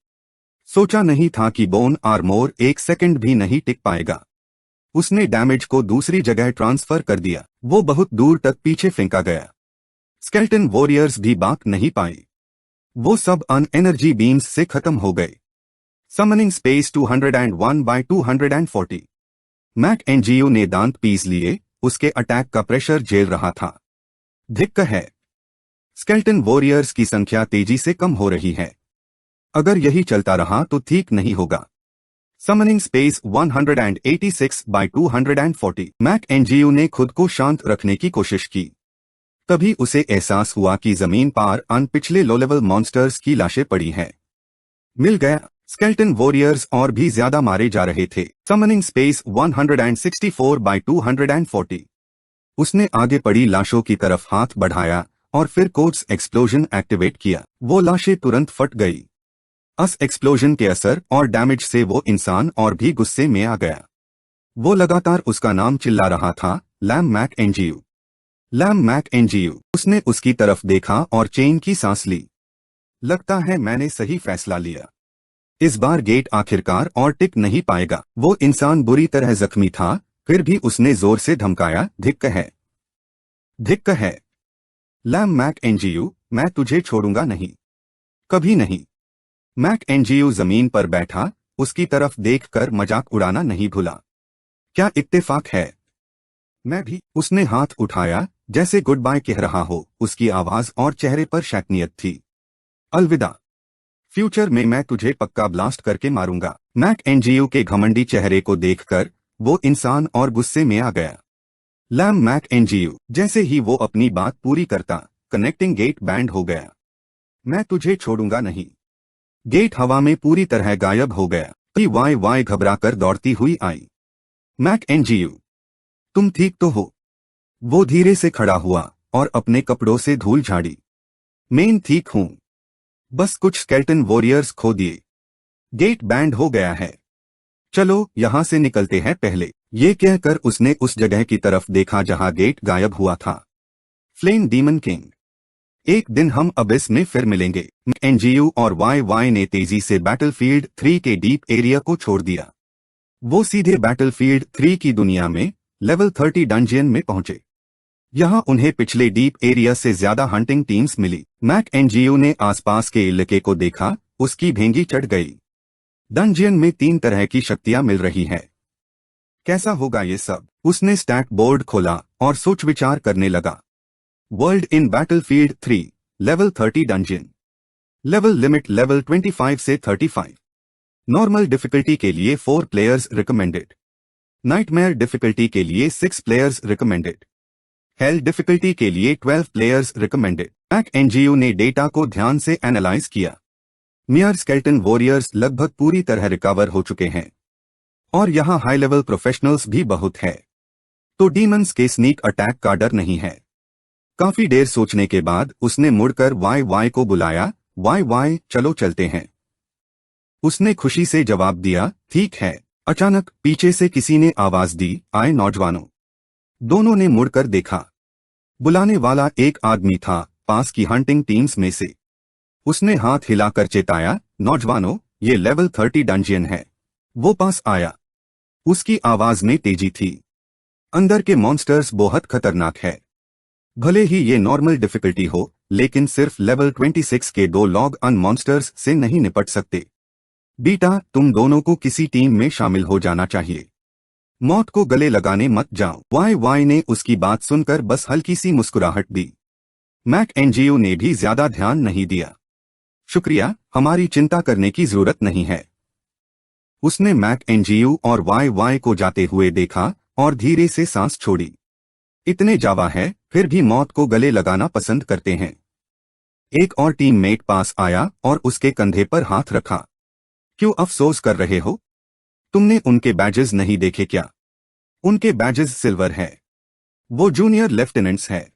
सोचा नहीं था कि बोन आर्मोर एक सेकंड भी नहीं टिक पाएगा। उसने डैमेज को दूसरी जगह ट्रांसफर कर दिया। वो बहुत दूर तक पीछे फेंका गया। स्केल्टन वॉरियर्स भी बाक नहीं पाए। वो सब अन एनर्जी बीम्स से खत्म हो गए। Summoning space 201/240। मैक एनजीयू ने दांत पीस लिए। उसके अटैक का प्रेशर झेल रहा था। धिक्क है, स्केल्टन वॉरियर्स की संख्या तेजी से कम हो रही है। अगर यही चलता रहा तो ठीक नहीं होगा। Summoning space 186/240। मैक एनजीयू ने खुद को शांत रखने की कोशिश की। तभी उसे एहसास हुआ कि जमीन पार अन पिछले लो लेवल मॉन्स्टर्स की लाशें पड़ी हैं। मिल गया। स्केल्टन वॉरियर्स और भी ज्यादा मारे जा रहे थे। Summoning space 164/240। उसने आगे पड़ी लाशों की तरफ हाथ बढ़ाया और फिर कोर्ट्स एक्सप्लोजन एक्टिवेट किया। वो लाशें तुरंत फट गई। अस एक्सप्लोजन के असर और डैमेज से वो इंसान और भी गुस्से में आ गया। वो लगातार उसका नाम चिल्ला रहा था, लैम मैक एनजीयू, लैम मैक एनजीयू। उसने उसकी तरफ देखा और चैन की सांस ली। लगता है मैंने सही फैसला लिया। इस बार गेट आखिरकार और टिक नहीं पाएगा। वो इंसान बुरी तरह जख्मी था, फिर भी उसने जोर से धमकाया, धिक्क है, धिक्क है। लैम मैक एनजीयू, मैं तुझे छोड़ूंगा नहीं, कभी नहीं। मैक एनजीयू जमीन पर बैठा, उसकी तरफ देखकर मजाक उड़ाना नहीं भूला। क्या इत्तेफाक है, मैं भी। उसने हाथ उठाया, जैसे गुड बाय कह रहा हो। उसकी आवाज और चेहरे पर शैतानियत थी। अलविदा, फ्यूचर में मैं तुझे पक्का ब्लास्ट करके मारूंगा। मैक एनजीयू के घमंडी चेहरे को देखकर वो इंसान और गुस्से में आ गया। लैम मैक एनजीयू, जैसे ही वो अपनी बात पूरी करता, कनेक्टिंग गेट बैंड हो गया। मैं तुझे छोड़ूंगा नहीं। गेट हवा में पूरी तरह गायब हो गया। वाई घबराकर दौड़ती हुई आई। मैक एनजीयू, तुम ठीक तो हो? वो धीरे से खड़ा हुआ और अपने कपड़ों से धूल झाड़ी। मैं ठीक हूं, बस कुछ स्केल्टन वॉरियर्स खो दिए। गेट बैंड हो गया है, चलो यहां से निकलते हैं पहले। ये कहकर उसने उस जगह की तरफ देखा जहां गेट गायब हुआ था। फ्लेम डीमन किंग, एक दिन हम अबिस में फिर मिलेंगे। एनजीयू और वाई ने तेजी से बैटलफील्ड 3 के डीप एरिया को छोड़ दिया। वो सीधे बैटलफील्ड 3 की दुनिया में लेवल 30 डंजियन में पहुंचे। यहां उन्हें पिछले डीप एरिया से ज्यादा हंटिंग टीम्स मिली। मैक एनजीयू ने आसपास के इलाके को देखा, उसकी भेंगी चढ़ गई। डंजियन में 3 तरह की शक्तियां मिल रही हैं। कैसा होगा ये सब? उसने स्टैट बोर्ड खोला और सोच विचार करने लगा। World in battlefield 3 level 30 dungeon. Level limit level 25 से 35। नॉर्मल डिफिकल्टी के लिए 4 प्लेयर्स रिकमेंडेड। नाइटमेयर डिफिकल्टी के लिए 6 प्लेयर्स रिकमेंडेड। हेल डिफिकल्टी के लिए 12 प्लेयर्स रिकमेंडेड। मैक एनजीयू ने डेटा को ध्यान से एनालाइज किया। मियर स्केल्टन वॉरियर्स लगभग पूरी तरह रिकवर हो चुके हैं और यहां हाई लेवल प्रोफेशनल्स भी बहुत है, तो डीमंस के स्नीक अटैक का डर नहीं है। काफी देर सोचने के बाद उसने मुड़कर वाई को बुलाया। वाई, चलो चलते हैं। उसने खुशी से जवाब दिया, ठीक है। अचानक पीछे से किसी ने आवाज दी, आए नौजवानों। दोनों ने मुड़कर देखा। बुलाने वाला एक आदमी था, पास की हंटिंग टीम्स में से। उसने हाथ हिलाकर चेताया, नौजवानों, ये लेवल 30 डंजियन है। वो पास आया। उसकी आवाज में तेजी थी। अंदर के मॉन्स्टर्स बहुत खतरनाक है। भले ही ये नॉर्मल डिफिकल्टी हो, लेकिन सिर्फ लेवल 26 के 2 लॉग अन मॉन्स्टर्स से नहीं निपट सकते। बीटा, तुम दोनों को किसी टीम में शामिल हो जाना चाहिए। मौत को गले लगाने मत जाओ। वाई ने उसकी बात सुनकर बस हल्की सी मुस्कुराहट दी। मैक एनजीयू ने भी ज्यादा ध्यान नहीं दिया। शुक्रिया, हमारी चिंता करने की जरूरत नहीं है। उसने मैक एनजीयू और वाई को जाते हुए देखा और धीरे से सांस छोड़ी। इतने जावा है, फिर भी मौत को गले लगाना पसंद करते हैं। एक और टीममेट पास आया और उसके कंधे पर हाथ रखा। क्यों अफसोस कर रहे हो? तुमने उनके बैजेस नहीं देखे क्या? उनके बैजेस सिल्वर है। वो जूनियर लेफ्टिनेंट्स है।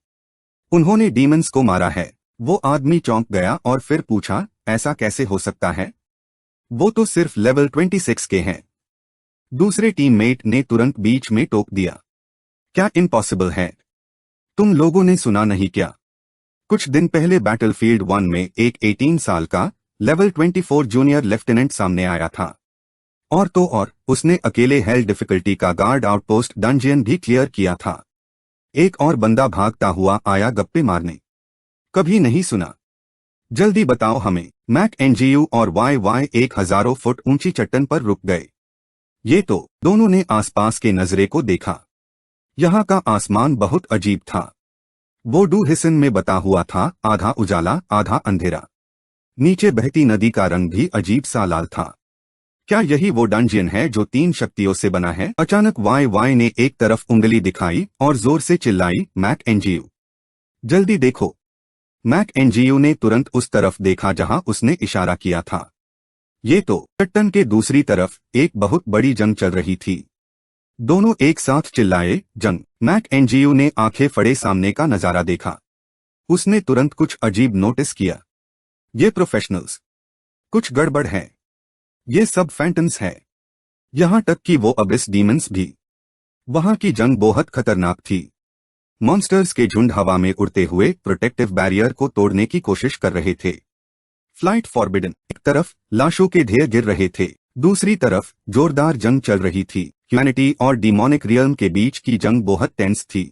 उन्होंने डीमंस को मारा है। वो आदमी चौंक गया और फिर पूछा, ऐसा कैसे हो सकता है? वो तो सिर्फ लेवल 26 के हैं। दूसरे टीममेट ने तुरंत बीच में टोक दिया, क्या इम्पॉसिबल है? तुम लोगों ने सुना नहीं क्या? कुछ दिन पहले बैटलफील्ड 1 में एक 18 साल का लेवल 24 जूनियर लेफ्टिनेंट सामने आया था। और तो और उसने अकेले हेल डिफिकल्टी का गार्ड आउटपोस्ट डंजियन भी क्लियर किया था। एक और बंदा भागता हुआ आया गप्पे मारने। कभी नहीं सुना? जल्दी बताओ हमें। मैक एनजीयू और वाई एक हजारों फुट ऊंची चट्टान पर रुक गए। ये तो, दोनों ने आसपास के नजरे को देखा। यहाँ का आसमान बहुत अजीब था। वो डू हिसन में बता हुआ था, आधा उजाला आधा अंधेरा। नीचे बहती नदी का रंग भी अजीब सा लाल था। क्या यही वो डंजियन है जो 3 शक्तियों से बना है? अचानक वाई ने एक तरफ उंगली दिखाई और जोर से चिल्लाई, मैक एनजीयू, जल्दी देखो। मैक एनजीयू ने तुरंत उस तरफ देखा जहां उसने इशारा किया था। ये तो, चट्टान के दूसरी तरफ एक बहुत बड़ी जंग चल रही थी। दोनों एक साथ चिल्लाए, जंग। मैक एनजीयू ने आंखें फड़े सामने का नजारा देखा। उसने तुरंत कुछ अजीब नोटिस किया। ये प्रोफेशनल्स, कुछ गड़बड़ है। ये सब फैंटम्स है। यहां तक कि वो अबिस डीमंस भी। वहां की जंग बहुत खतरनाक थी। मॉन्स्टर्स के झुंड हवा में उड़ते हुए प्रोटेक्टिव बैरियर को तोड़ने की कोशिश कर रहे थे। Flight forbidden. एक तरफ लाशों के ढेर गिर रहे थे, दूसरी तरफ जोरदार जंग चल रही थी। ह्यूमैनिटी और डिमोनिक रियल्म के बीच की जंग बहुत टेंस थी।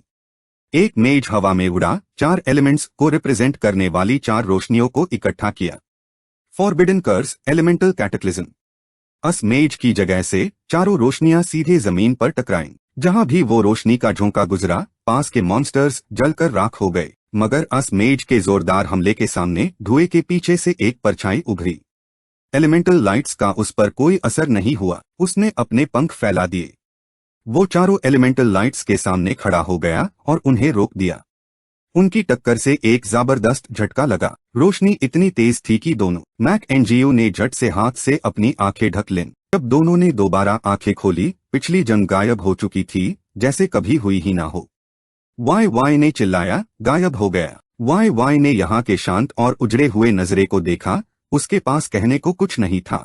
एक मेज हवा में उड़ा, 4 एलिमेंट्स को रिप्रेजेंट करने वाली 4 रोशनियों को इकट्ठा किया। फॉरबिडन कर्स, एलिमेंटल कैटेक्लिज्म। अस मेज की जगह से चारों रोशनियां सीधे जमीन पर टकराईं। जहां भी वो रोशनी का झोंका गुजरा, पास के मॉन्स्टर्स जलकर राख हो गए। मगर अस मेज के जोरदार हमले के सामने धुएं के पीछे से एक परछाई उभरी। एलिमेंटल लाइट्स का उस पर कोई असर नहीं हुआ। उसने अपने पंख फैला दिए। वो चारों एलिमेंटल लाइट्स के सामने खड़ा हो गया और उन्हें रोक दिया। उनकी टक्कर से एक जबरदस्त झटका लगा। रोशनी इतनी तेज थी कि दोनों। मैक एनजीयू ने झट से हाथ से अपनी आंखें ढक लें। जब दोनों ने दोबारा आंखें खोली, पिछली जंग गायब हो चुकी थी, जैसे कभी हुई ही ना हो। वाई वाई ने चिल्लाया, गायब हो गया। वाई वाई ने यहाँ के शांत और उजड़े हुए नजरे को देखा, उसके पास कहने को कुछ नहीं था।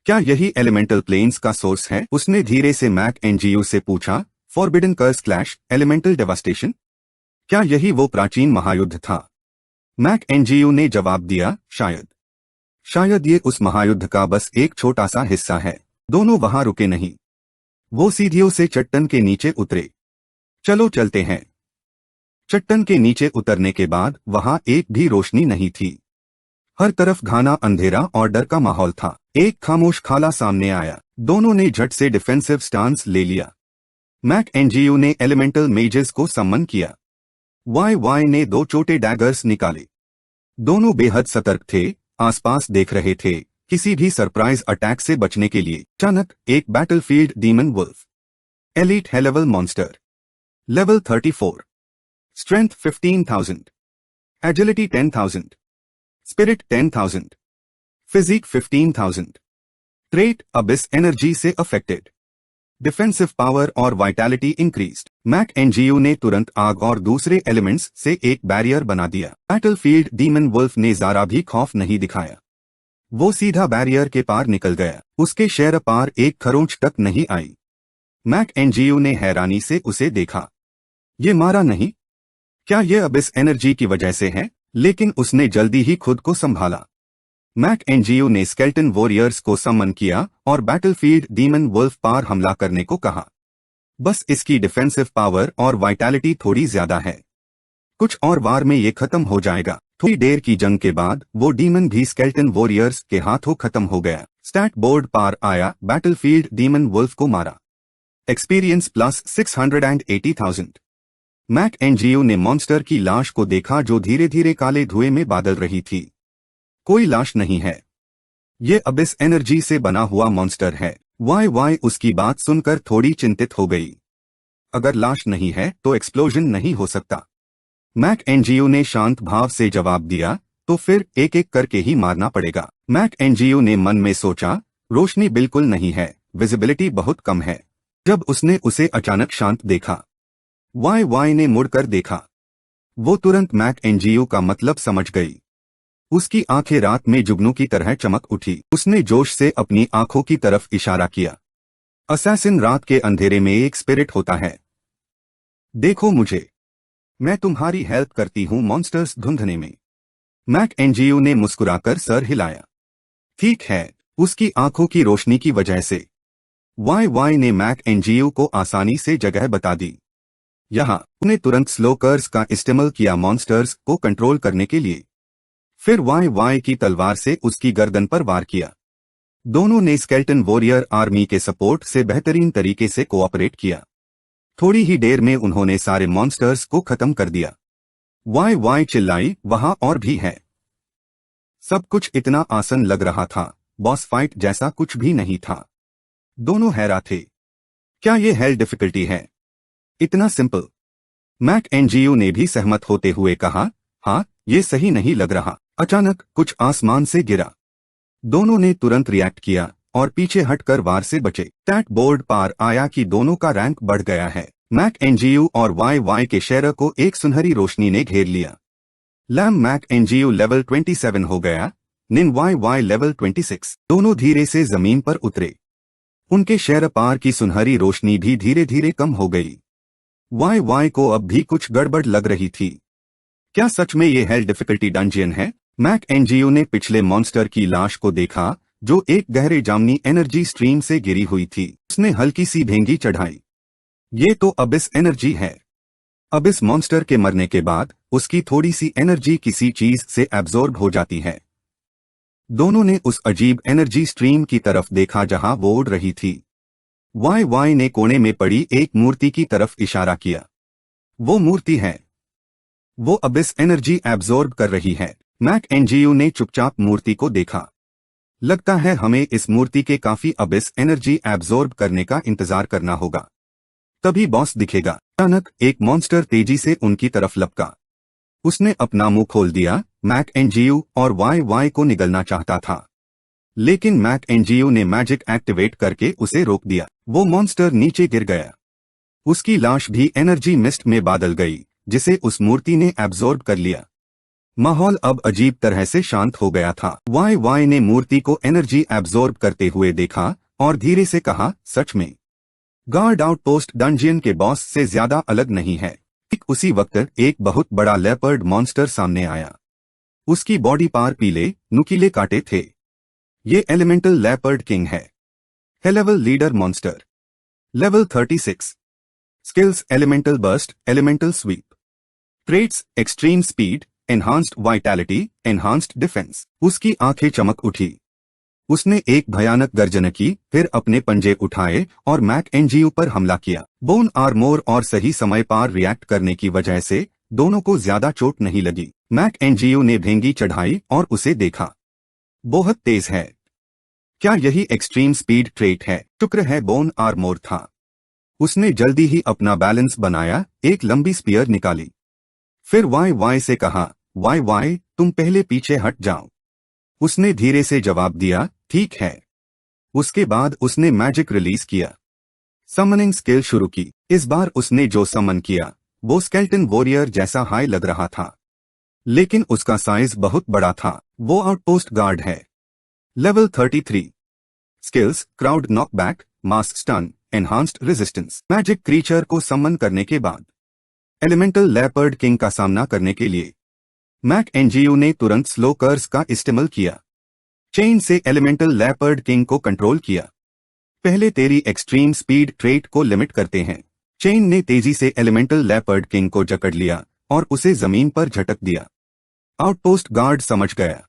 क्या यही एलिमेंटल प्लेन्स का सोर्स है? उसने धीरे से मैक एनजीयू से पूछा। फॉरबिडन कर्स क्लैश, एलिमेंटल डेवास्टेशन, क्या यही वो प्राचीन महायुद्ध था? मैक एनजीयू ने जवाब दिया, शायद। शायद ये उस महायुद्ध का बस एक छोटा सा हिस्सा है। दोनों वहां रुके नहीं। वो सीढ़ियों से चट्टान के नीचे उतरे। चलो चलते हैं। चट्टान के नीचे उतरने के बाद वहां एक भी रोशनी नहीं थी। हर तरफ घना अंधेरा और डर का माहौल था। एक खामोश खाला सामने आया। दोनों ने झट से डिफेंसिव स्टांस ले लिया। मैक एनजीयू ने एलिमेंटल मेजेस को सम्मन किया। वाई वाई ने दो छोटे डैगर्स निकाले। दोनों बेहद सतर्क थे, आसपास देख रहे थे, किसी भी सरप्राइज अटैक से बचने के लिए। अचानक एक बैटलफील्ड डीमन वुल्फ, एलीट है level monster, level 34, strength 15,000, agility 10,000, spirit 10,000, physique 15,000, trait abyss energy से अफेक्टेड, डिफेंसिव पावर और वाइटैलिटी इंक्रीज्ड। मैक एनजीयू ने तुरंत आग और दूसरे एलिमेंट्स से एक बैरियर बना दिया। बैटलफील्ड डीमन वुल्फ ने जरा भी खौफ नहीं दिखाया। वो सीधा बैरियर के पार निकल गया। उसके शेर पार एक खरोंच तक नहीं आई। मैक एनजीयू ने हैरानी से उसे देखा। ये मारा नहीं? क्या ये अबिस एनर्जी की वजह से है? लेकिन उसने जल्दी ही खुद को संभाला। मैक एनजीयू ने स्केल्टन वॉरियर्स को सम्मन किया और बैटलफील्ड डीमन वुल्फ पार हमला करने को कहा। बस इसकी डिफेंसिव पावर और वाइटैलिटी थोड़ी ज्यादा है। कुछ और वार में ये खत्म हो जाएगा। थोड़ी देर की जंग के बाद वो डीमन भी स्केल्टन वॉरियर्स के हाथों खत्म हो गया। स्टैट बोर्ड पार आया, बैटलफील्ड डीमन वुल्फ को मारा। Experience plus 680,000। मैक एनजीयू ने मॉन्स्टर की लाश को देखा जो धीरे धीरे काले धुएं में बादल रही थी। कोई लाश नहीं है। ये अबिस एनर्जी से बना हुआ मॉन्स्टर है। वाई वाई उसकी बात सुनकर थोड़ी चिंतित हो गई। अगर लाश नहीं है तो एक्सप्लोजन नहीं हो सकता। मैक एनजीयू ने शांत भाव से जवाब दिया, तो फिर एक एक करके ही मारना पड़ेगा। मैक एनजीयू ने मन में सोचा, रोशनी बिल्कुल नहीं है, विजिबिलिटी बहुत कम है। जब उसने उसे अचानक शांत देखा, वाई वाई ने मुड़कर देखा। वो तुरंत मैक एनजीयू का मतलब समझ गई। उसकी आंखें रात में जुगनू की तरह चमक उठी। उसने जोश से अपनी आंखों की तरफ इशारा किया। असैसिन रात के अंधेरे में एक स्पिरिट होता है। देखो मुझे, मैं तुम्हारी हेल्प करती हूँ मॉन्स्टर्स ढूंढने में। मैक एनजीयू ने मुस्कुराकर सर हिलाया। ठीक है, उसकी आंखों की रोशनी की वजह से। वाई वाई ने मैक एनजीयू को आसानी से जगह बता दी। यहाँ उन्हें तुरंत स्लो कर्स का इस्तेमाल किया मॉन्स्टर्स को कंट्रोल करने के लिए। फिर वाई वाई की तलवार से उसकी गर्दन पर वार किया। दोनों ने स्केल्टन वॉरियर आर्मी के सपोर्ट से बेहतरीन तरीके से कोऑपरेट किया। थोड़ी ही देर में उन्होंने सारे मॉन्स्टर्स को खत्म कर दिया। वाई वाई चिल्लाई, वहां और भी है। सब कुछ इतना आसान लग रहा था, बॉस फाइट जैसा कुछ भी नहीं था। दोनों हैरान थे। क्या ये हेल डिफिकल्टी है? इतना सिंपल? मैक एनजीयू ने भी सहमत होते हुए कहा, हाँ, ये सही नहीं लग रहा। अचानक कुछ आसमान से गिरा। दोनों ने तुरंत रिएक्ट किया और पीछे हटकर वार से बचे। स्टैट बोर्ड पार आया कि दोनों का रैंक बढ़ गया है। मैक एनजीयू और वाई वाई के शेयर को एक सुनहरी रोशनी ने घेर लिया। लैम मैक एनजीयू लेवल 27 हो गया, निन वाई वाई लेवल 26। दोनों धीरे से जमीन पर उतरे। उनके शेयर पार की सुनहरी रोशनी भी धीरे धीरे कम हो गई। वाई वाई को अब भी कुछ गड़बड़ लग रही थी। क्या सच में ये हेल डिफिकल्टी डंजियन है? मैक एनजीयू ने पिछले मॉन्स्टर की लाश को देखा जो एक गहरे जामनी एनर्जी स्ट्रीम से गिरी हुई थी। उसने हल्की सी भेंगी चढ़ाई। ये तो अबिस एनर्जी है। अबिस मॉन्स्टर के मरने के बाद उसकी थोड़ी सी एनर्जी किसी चीज से एब्जॉर्ब हो जाती है। दोनों ने उस अजीब एनर्जी स्ट्रीम की तरफ देखा जहां वो उड़ रही थी। वाई वाई ने कोने में पड़ी एक मूर्ति की तरफ इशारा किया। वो मूर्ति है। वो अबिस एनर्जी एब्जॉर्ब कर रही है। मैक एनजीयू ने चुपचाप मूर्ति को देखा। लगता है हमें इस मूर्ति के काफी अबिस एनर्जी एब्जॉर्ब करने का इंतजार करना होगा, तभी बॉस दिखेगा। अचानक एक मॉन्स्टर तेजी से उनकी तरफ लपका। उसने अपना मुंह खोल दिया। मैक एनजीयू और वाई वाई को निगलना चाहता था। लेकिन मैक एनजीओ ने मैजिक एक्टिवेट करके उसे रोक दिया। वो मॉन्स्टर नीचे गिर गया। उसकी लाश भी एनर्जी मिस्ट में बादल गई, जिसे उस मूर्ति ने एब्जॉर्ब कर लिया। माहौल अब अजीब तरह से शांत हो गया था। वाई वाई ने मूर्ति को एनर्जी एब्जॉर्ब करते हुए देखा और धीरे से कहा, सच में गार्ड आउटपोस्ट डंजियन के बॉस से ज्यादा अलग नहीं है। ठीक उसी वक्त एक बहुत बड़ा लेपर्ड मॉन्स्टर सामने आया। उसकी बॉडी पार पीले नुकीले कांटे थे। ये एलिमेंटल लेपर्ड किंग है। है level leader monster. Level 36। Skills elemental burst, elemental sweep. Traits extreme speed, enhanced vitality, enhanced defence. उसकी आंखें चमक उठी। उसने एक भयानक गर्जन की, फिर अपने पंजे उठाए और मैक एनजीओ पर हमला किया। बोन आर्मोर और सही समय पर रिएक्ट करने की वजह से दोनों को ज्यादा चोट नहीं लगी। मैक एनजीओ ने भेंगी चढ़ाई और उसे देखा। बहुत तेज है। क्या यही एक्सट्रीम स्पीड ट्रेट है? शुक्र है बोन आर्मोर था। उसने जल्दी ही अपना बैलेंस बनाया, एक लंबी स्पीयर निकाली। फिर वाई वाई से कहा, वाई वाई तुम पहले पीछे हट जाओ। उसने धीरे से जवाब दिया, ठीक है। उसके बाद उसने मैजिक रिलीज किया। समनिंग स्किल शुरू की। इस बार उसने जो समन किया वो स्केल्टन वॉरियर जैसा हाई लग रहा था, लेकिन उसका साइज बहुत बड़ा था। वो आउटपोस्ट गार्ड है। Level 33। Skills crowd knockback, mask stun, enhanced resistance. Magic creature को समन करने के बाद एलिमेंटल लेपर्ड किंग का सामना करने के लिए मैक एनजीओ ने तुरंत स्लो कर्स का इस्तेमाल किया। चेन से एलिमेंटल लेपर्ड किंग को कंट्रोल किया। पहले तेरी एक्सट्रीम स्पीड ट्रेट को लिमिट करते हैं। चेन ने तेजी से एलिमेंटल लेपर्ड किंग को जकड़ लिया और उसे जमीन पर झटक दिया। आउटपोस्ट गार्ड समझ गया।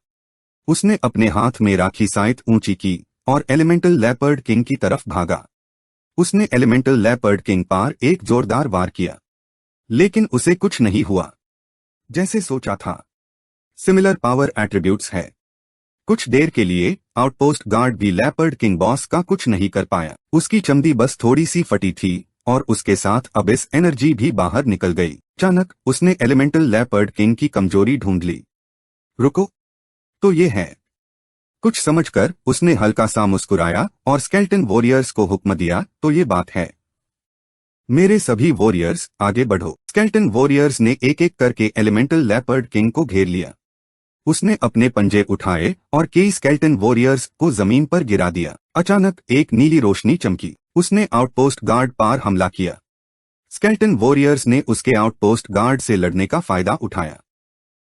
उसने अपने हाथ में राखी साइट ऊंची की और एलिमेंटल लेपर्ड किंग की तरफ भागा। उसने एलिमेंटल लेपर्ड किंग पर एक जोरदार वार किया, लेकिन उसे कुछ नहीं हुआ जैसे सोचा था। सिमिलर पावर एट्रीब्यूट्स है। कुछ देर के लिए आउटपोस्ट गार्ड भी लेपर्ड किंग बॉस का कुछ नहीं कर पाया। उसकी चमड़ी बस थोड़ी सी फटी थी और उसके साथ अबिस एनर्जी भी बाहर निकल गई। अचानक उसने एलिमेंटल लेपर्ड किंग की कमजोरी ढूंढ ली। रुको, तो ये है। कुछ समझकर उसने हल्का सा मुस्कुराया और स्केल्टन वॉरियर्स को हुक्म दिया, तो ये बात है। मेरे सभी वॉरियर्स आगे बढ़ो। स्केल्टन वॉरियर्स ने एक एक करके एलिमेंटल लेपर्ड किंग को घेर लिया। उसने अपने पंजे उठाए और कई स्केल्टन वॉरियर्स को जमीन पर गिरा दिया। अचानक एक नीली रोशनी चमकी। उसने आउटपोस्ट गार्ड पर हमला किया। स्केल्टन वॉरियर्स ने उसके आउटपोस्ट गार्ड से लड़ने का फायदा उठाया।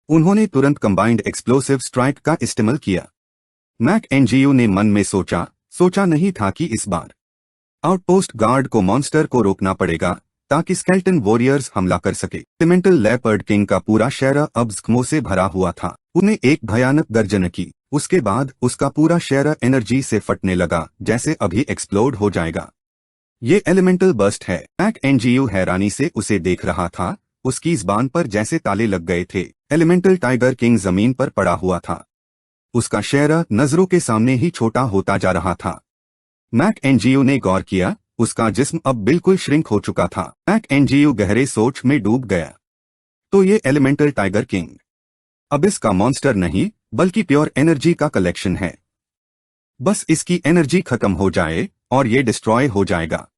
उन्होंने तुरंत कंबाइंड एक्सप्लोसिव स्ट्राइक का इस्तेमाल किया। मैक एनजीओ ने मन में सोचा नहीं था कि इस बार आउटपोस्ट गार्ड को मॉन्स्टर को रोकना पड़ेगा ताकि स्केल्टन वॉरियर्स हमला कर सके। एलिमेंटल लेपर्ड किंग का पूरा शहर अब जख्मों से भरा हुआ था। उसने एक भयानक गर्जन की। उसके बाद उसका पूरा शहर एनर्जी से फटने लगा, जैसे अभी एक्सप्लोड हो जाएगा। ये एलिमेंटल बर्स्ट है। मैक एनजीओ हैरानी से उसे देख रहा था। उसकी ज़बान पर जैसे ताले लग गए थे। एलिमेंटल टाइगर किंग जमीन पर पड़ा हुआ था। उसका शहर नजरों के सामने ही छोटा होता जा रहा था। मैक एनजीओ ने गौर किया, उसका जिस्म अब बिल्कुल श्रिंक हो चुका था। मैक एनजीओ गहरे सोच में डूब गया। तो ये एलिमेंटल टाइगर किंग अब इसका मॉन्स्टर नहीं, बल्कि प्योर एनर्जी का कलेक्शन है। बस इसकी एनर्जी खत्म हो जाए और ये डिस्ट्रॉय हो जाएगा।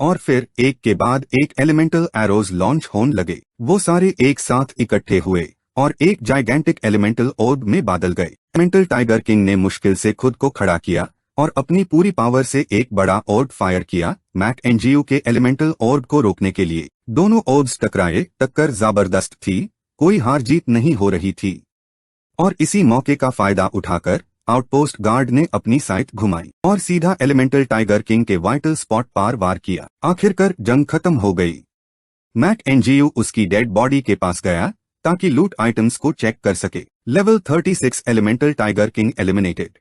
और फिर एक के बाद एक एलिमेंटल एरोज लॉन्च होने लगे। वो सारे एक साथ इकट्ठे हुए और एक जाइगेंटिक एलिमेंटल ऑर्ब में बादल गए। एलिमेंटल टाइगर किंग ने मुश्किल से खुद को खड़ा किया और अपनी पूरी पावर से एक बड़ा ऑर्ब फायर किया मैक एनजीओ के एलिमेंटल ऑर्ब को रोकने के लिए। दोनों ऑर्ब्स टकराए। टक्कर जबरदस्त थी, कोई हार जीत नहीं हो रही थी। और इसी मौके का फायदा उठाकर आउटपोस्ट गार्ड ने अपनी साइट घुमाई और सीधा एलिमेंटल टाइगर किंग के वाइटल स्पॉट पर वार किया। आखिरकार जंग खत्म हो गई। मैक एनजीओ उसकी डेड बॉडी के पास गया ताकि लूट आइटम्स को चेक कर सके। Level 36 elemental tiger king eliminated.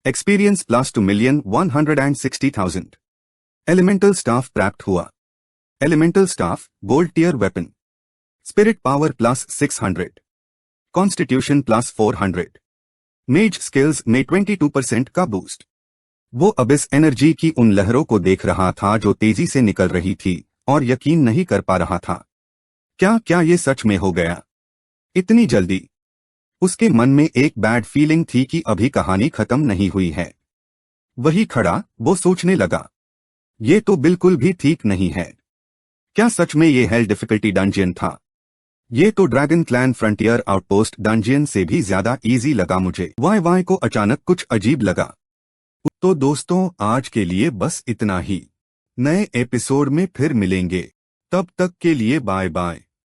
Experience plus 2,160,000। Elemental staff प्राप्त हुआ। Elemental staff gold tier weapon. Spirit power plus 600। Constitution plus 400। Mage skills में 22% का बूस्ट। वो अबिस एनर्जी की उन लहरों को देख रहा था जो तेजी से निकल रही थी और यकीन नहीं कर पा रहा था। क्या ये सच में हो गया? इतनी जल्दी? उसके मन में एक बैड फीलिंग थी कि अभी कहानी खत्म नहीं हुई है। वही खड़ा वो सोचने लगा, ये तो बिल्कुल भी ठीक नहीं है। क्या सच में ये हेल डिफिकल्टी डंजियन था? ये तो dragon clan frontier outpost dungeon से भी ज्यादा इजी लगा मुझे। वाई वाई को अचानक कुछ अजीब लगा। तो दोस्तों, आज के लिए बस इतना ही। नए एपिसोड में फिर मिलेंगे। तब तक के लिए बाय बाय।